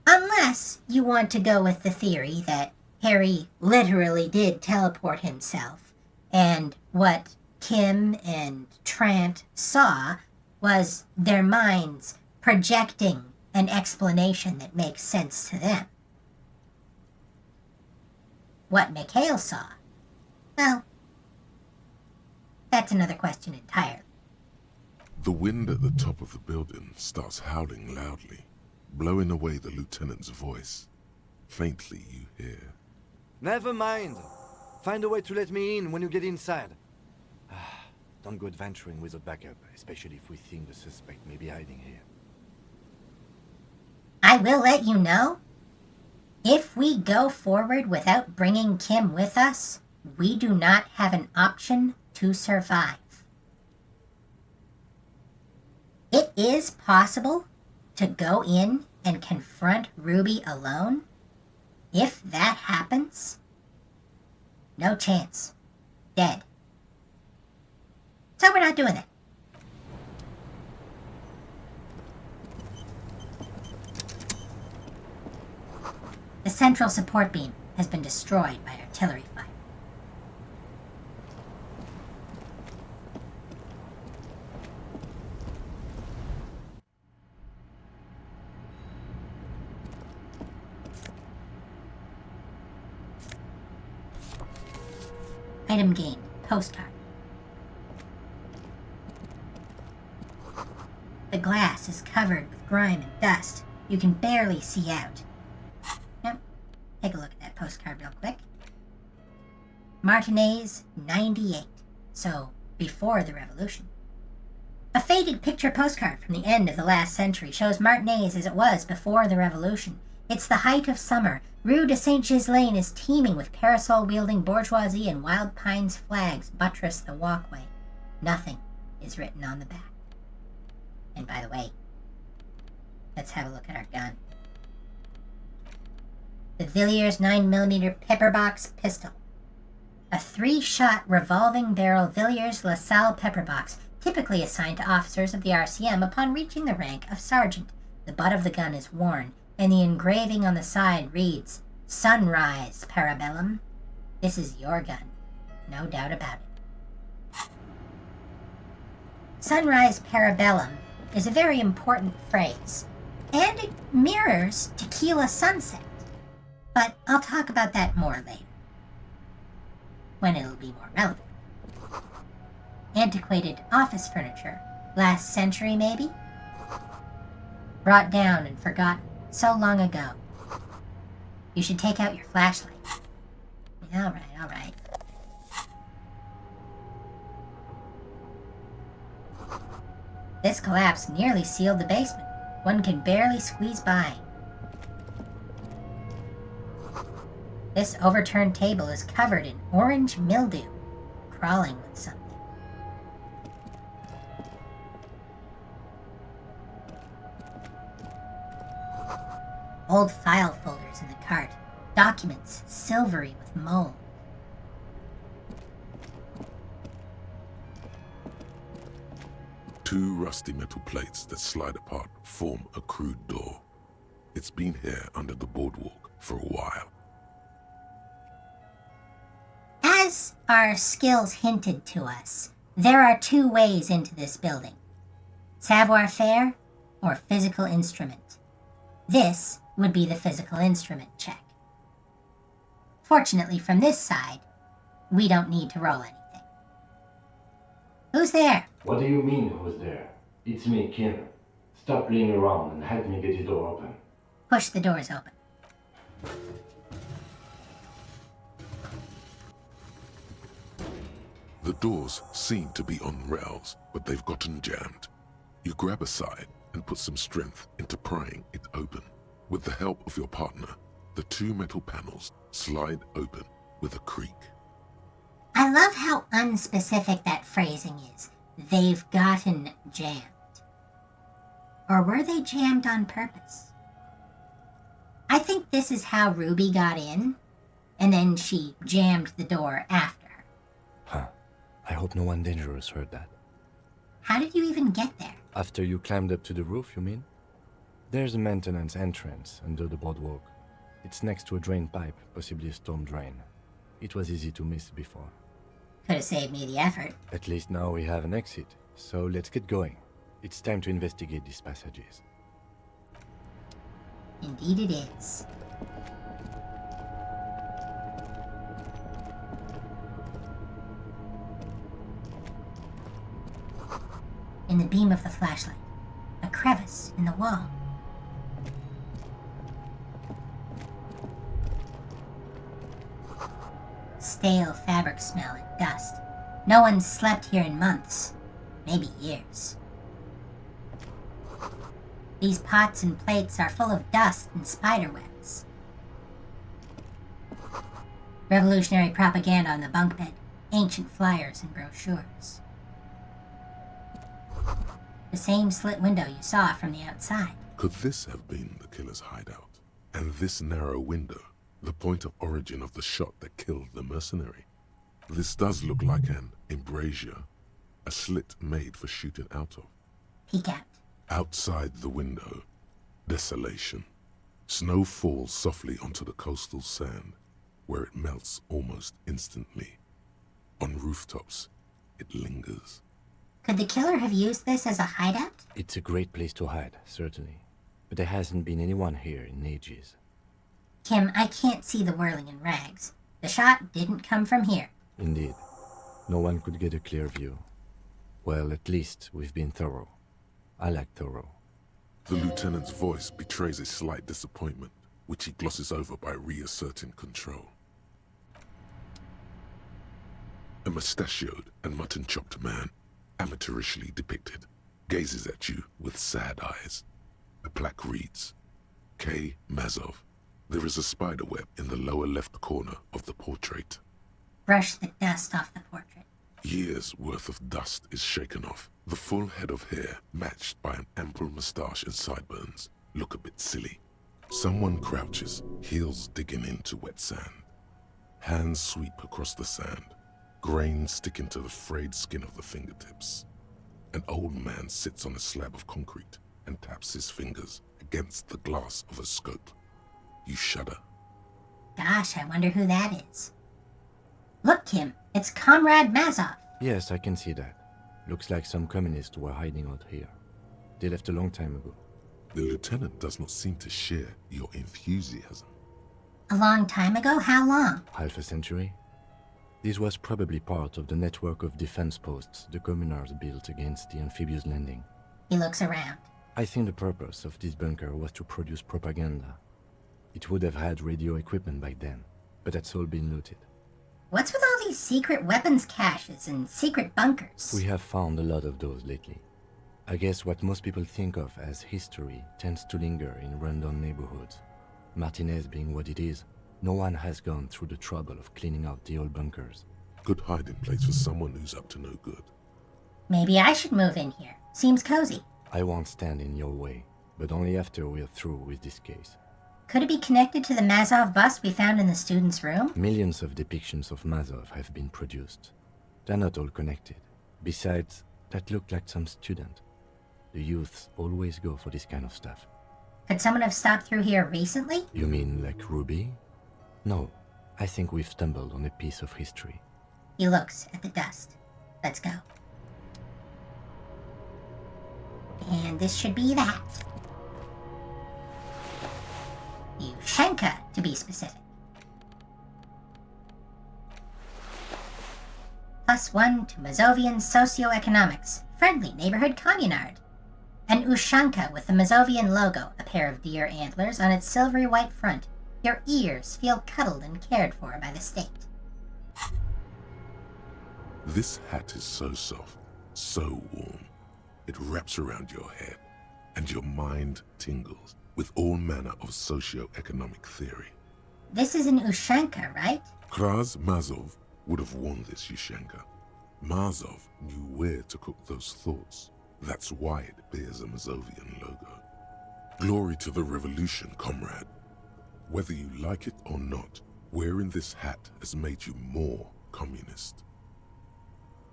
Unless you want to go with the theory that Harry literally did teleport himself, and what Kim and Trant saw was their minds projecting an explanation that makes sense to them. What Mikhail saw, well, that's another question entirely. The wind at the top of the building starts howling loudly, blowing away the lieutenant's voice. Faintly you hear. Never mind. Find a way to let me in when you get inside. Don't go adventuring with a backup, especially if we think the suspect may be hiding here. I will let you know, if we go forward without bringing Kim with us, we do not have an option to survive. It is possible to go in and confront Ruby alone. If that happens, no chance. Dead. So we're not doing that. The central support beam has been destroyed by artillery fire. Item gained. Postcard. The glass is covered with grime and dust. You can barely see out. Yep. Take a look at that postcard real quick. Martinez, 98. So, before the revolution. A faded picture postcard from the end of the last century shows Martinez as it was before the revolution. It's the height of summer. Rue de Saint-Ghislain is teeming with parasol-wielding bourgeoisie, and Wild Pine's flags buttress the walkway. Nothing is written on the back. And by the way, let's have a look at our gun. The Villiers 9mm pepperbox pistol. A 3-shot revolving barrel Villiers LaSalle pepperbox, typically assigned to officers of the RCM upon reaching the rank of sergeant. The butt of the gun is worn, and the engraving on the side reads, Sunrise Parabellum. This is your gun, no doubt about it. Sunrise Parabellum is a very important phrase, and it mirrors Tequila Sunset. But I'll talk about that more later, when it'll be more relevant. Antiquated office furniture, last century maybe? Brought down and forgotten so long ago. You should take out your flashlight. All right. This collapse nearly sealed the basement. One can barely squeeze by. This overturned table is covered in orange mildew, crawling with something. Old file folders in the cart, documents silvery with mold. Two rusty metal plates that slide apart form a crude door. It's been here under the boardwalk for a while. As our skills hinted to us, there are two ways into this building. Savoir-faire or physical instrument. This would be the physical instrument check. Fortunately, from this side, we don't need to roll anything. Who's there? What do you mean, who's there? It's me, Kim. Stop playing around and help me get the door open. Push the doors open. The doors seem to be on rails, but they've gotten jammed. You grab a side and put some strength into prying it open. With the help of your partner, the two metal panels slide open with a creak. I love how unspecific that phrasing is. They've gotten jammed. Or were they jammed on purpose? I think this is how Ruby got in, and then she jammed the door after her. Huh. I hope no one dangerous heard that. How did you even get there? After you climbed up to the roof, you mean? There's a maintenance entrance under the boardwalk. It's next to a drain pipe, possibly a storm drain. It was easy to miss before. Could have saved me the effort. At least now we have an exit, so let's get going. It's time to investigate these passages. Indeed it is. in the beam of the flashlight. A crevice in the wall. Stale fabric smell and dust. No one's slept here in months, maybe years. These pots and plates are full of dust and spider webs. Revolutionary propaganda on the bunk bed, ancient flyers and brochures. The same slit window you saw from the outside. Could this have been the killer's hideout? And this narrow window, the point of origin of the shot that killed the mercenary? This does look like an embrasure, a slit made for shooting out of. Peek out. Outside the window, desolation. Snow falls softly onto the coastal sand, where it melts almost instantly. On rooftops, it lingers. Could the killer have used this as a hideout? It's a great place to hide, certainly. But there hasn't been anyone here in ages. Kim, I can't see the whirling in rags. The shot didn't come from here. Indeed. No one could get a clear view. Well, at least we've been thorough. I like thorough. The lieutenant's voice betrays a slight disappointment, which he glosses over by reasserting control. A mustachioed and mutton-chopped man, amateurishly depicted, gazes at you with sad eyes. A plaque reads, K. Mazov. There is a spider web in the lower left corner of the portrait. Brush the dust off the portrait. Years' worth of dust is shaken off. The full head of hair, matched by an ample moustache and sideburns, look a bit silly. Someone crouches, heels digging into wet sand. Hands sweep across the sand, grains sticking to the frayed skin of the fingertips. An old man sits on a slab of concrete and taps his fingers against the glass of a scope. You shudder. Gosh, I wonder who that is. Look, Kim, it's Comrade Mazov. Yes, I can see that. Looks like some communists were hiding out here. They left a long time ago. The lieutenant does not seem to share your enthusiasm. A long time ago? How long? Half a century? This was probably part of the network of defense posts the communards built against the amphibious landing. He looks around. I think the purpose of this bunker was to produce propaganda. It would have had radio equipment back then, but that's all been looted. What's with all these secret weapons caches and secret bunkers? We have found a lot of those lately. I guess what most people think of as history tends to linger in rundown neighborhoods. Martinez being what it is, no one has gone through the trouble of cleaning out the old bunkers. Good hiding place for someone who's up to no good. Maybe I should move in here. Seems cozy. I won't stand in your way, but only after we're through with this case. Could it be connected to the Mazov bust we found in the student's room? Millions of depictions of Mazov have been produced. They're not all connected. Besides, that looked like some student. The youths always go for this kind of stuff. Could someone have stopped through here recently? You mean like Ruby? No, I think we've stumbled on a piece of history. He looks at the dust. Let's go. And this should be that. Yushenka, to be specific. +1 to Mazovian socioeconomics. Friendly neighborhood communard. An Ushanka with the Mazovian logo, a pair of deer antlers on its silvery white front. Your ears feel cuddled and cared for by the state. This hat is so soft, so warm. It wraps around your head, and your mind tingles with all manner of socio-economic theory. This is an Ushanka, right? Kraz Mazov would have worn this Yushenka. Mazov knew where to cook those thoughts. That's why it bears a Mazovian logo. Glory to the revolution, comrade. Whether you like it or not, wearing this hat has made you more communist.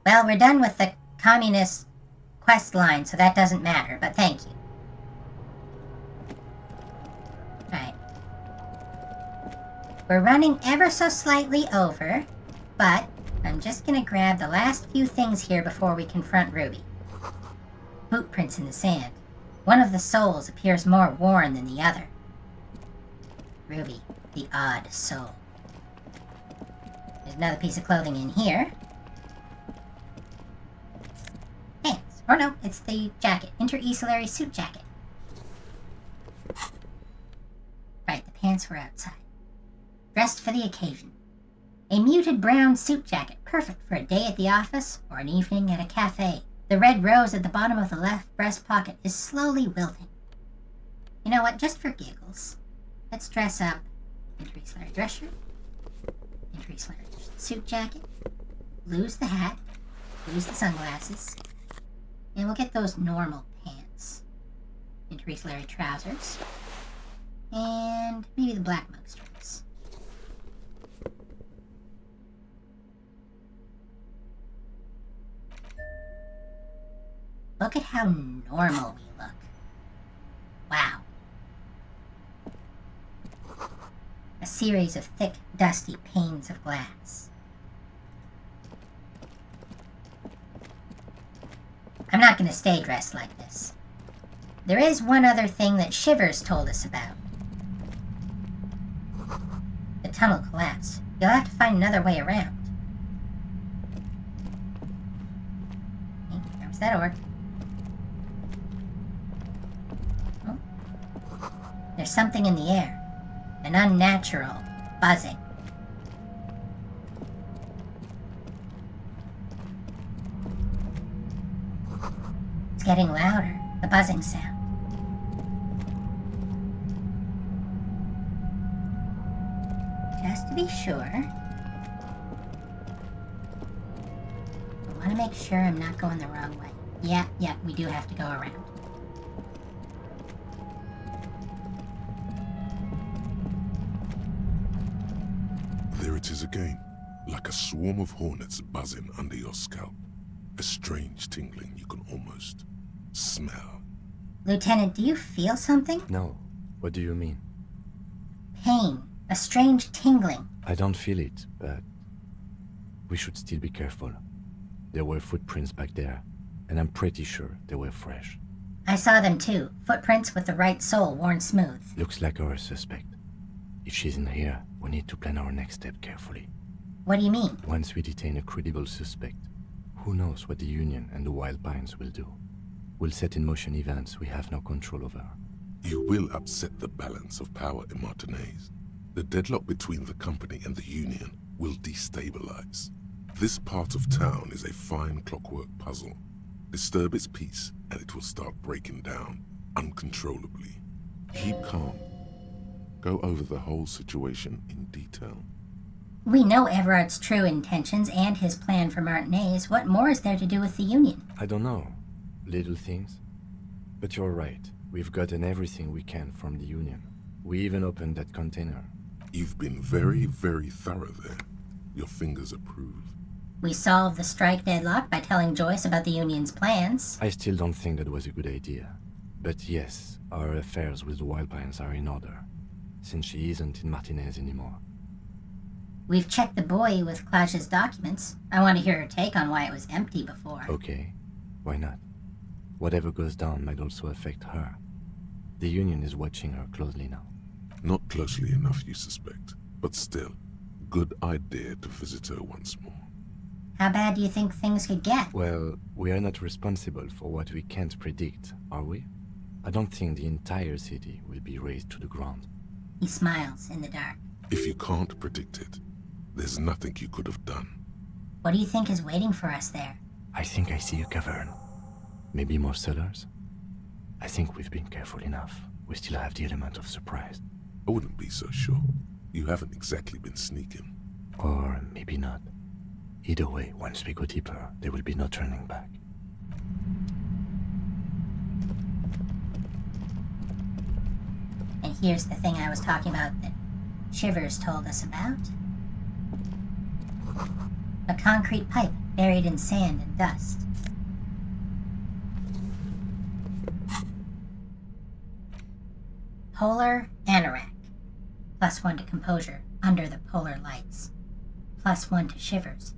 Well, we're done with the communist quest line, so that doesn't matter, but thank you. Right. We're running ever so slightly over, but I'm just gonna grab the last few things here before we confront Ruby. Boot prints in the sand. One of the soles appears more worn than the other. Ruby, the odd soul. There's another piece of clothing in here. Pants. Or no, it's the jacket. Inter-Esalary suit jacket. Right, the pants were outside. Dressed for the occasion. A muted brown suit jacket, perfect for a day at the office or an evening at a cafe. The red rose at the bottom of the left breast pocket is slowly wilting. You know what, just for giggles, let's dress up Inter-Esalary dress shirt, Inter-Esalary suit jacket, lose the hat, lose the sunglasses, and we'll get those normal pants. Inter-Esalary trousers, and maybe the black mug strips. Look at how normal we look. Wow. A series of thick, dusty panes of glass. I'm not going to stay dressed like this. There is one other thing that Shivers told us about. The tunnel collapsed. You'll have to find another way around. Okay, there was that orc. Oh. There's something in the air. An unnatural buzzing. It's getting louder, the buzzing sound. Just to be sure, I want to make sure I'm not going the wrong way. Yeah, we do have to go around. There it is again, like a swarm of hornets buzzing under your scalp. A strange tingling you can almost smell. Lieutenant, do you feel something? No. What do you mean? Pain. A strange tingling. I don't feel it, but we should still be careful. There were footprints back there, and I'm pretty sure they were fresh. I saw them too. Footprints with the right sole worn smooth. Looks like our suspect. If she's in here, we need to plan our next step carefully. What do you mean? Once we detain a credible suspect, who knows what the Union and the Wild Pines will do? We'll set in motion events we have no control over. You will upset the balance of power in Martinez. The deadlock between the company and the Union will destabilize. This part of town is a fine clockwork puzzle. Disturb its peace, and it will start breaking down uncontrollably. Keep calm. Go over the whole situation in detail. We know Everard's true intentions and his plan for Martinez. What more is there to do with the Union? I don't know. Little things. But you're right. We've gotten everything we can from the Union. We even opened that container. You've been very, very thorough there. Your fingers approve. We solved the strike deadlock by telling Joyce about the Union's plans. I still don't think that was a good idea. But yes, our affairs with the Wild Pines are in order, since she isn't in Martinez anymore. We've checked the buoy with Clash's documents. I want to hear her take on why it was empty before. Okay, why not? Whatever goes down might also affect her. The Union is watching her closely now. Not closely enough, you suspect. But still, good idea to visit her once more. How bad do you think things could get? Well, we are not responsible for what we can't predict, are we? I don't think the entire city will be razed to the ground. He smiles in the dark. If you can't predict it, there's nothing you could have done. What do you think is waiting for us there? I think I see a cavern. Maybe more cellars? I think we've been careful enough. We still have the element of surprise. I wouldn't be so sure. You haven't exactly been sneaking. Or maybe not. Either way, once we go deeper, there will be no turning back. And here's the thing I was talking about that Shivers told us about. A concrete pipe buried in sand and dust. Polar Anorak. +1 to composure under the polar lights. +1 to shivers.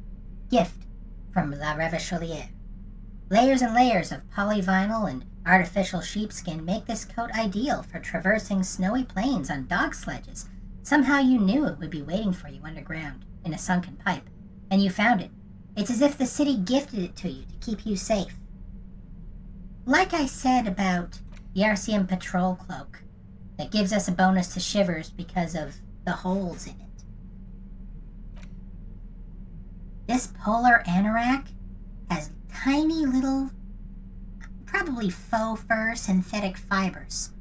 Gift from La Revacholière. Layers and layers of polyvinyl and artificial sheepskin make this coat ideal for traversing snowy plains on dog sledges. Somehow you knew it would be waiting for you underground, in a sunken pipe, and you found it. It's as if the city gifted it to you to keep you safe. like I said about the RCM patrol cloak, that gives us a bonus to shivers because of the holes in it. This polar anorak has tiny little, probably faux fur synthetic fibers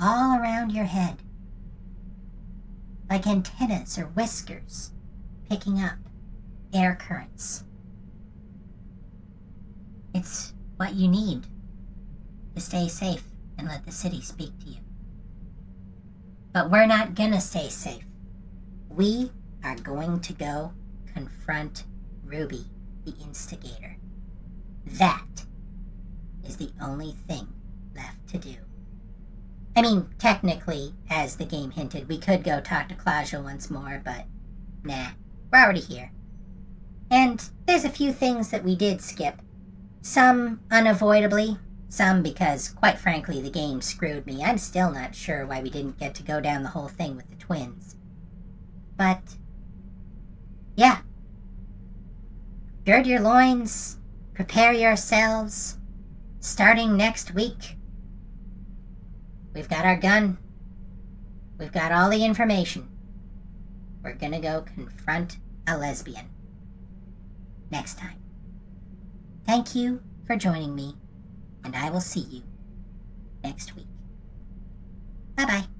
all around your head, like antennas or whiskers, picking up air currents. It's what you need to stay safe and let the city speak to you. But we're not gonna stay safe. We are going to go confront Ruby, the instigator. That is the only thing left to do. I mean, technically, as the game hinted, we could go talk to Claudia once more, but nah, we're already here. And there's a few things that we did skip. Some unavoidably, some because, quite frankly, the game screwed me. I'm still not sure why we didn't get to go down the whole thing with the twins. But, yeah. Gird your loins, prepare yourselves. Starting next week, we've got our gun. We've got all the information. We're gonna go confront a lesbian. Next time. Thank you for joining me, and I will see you next week. Bye-bye.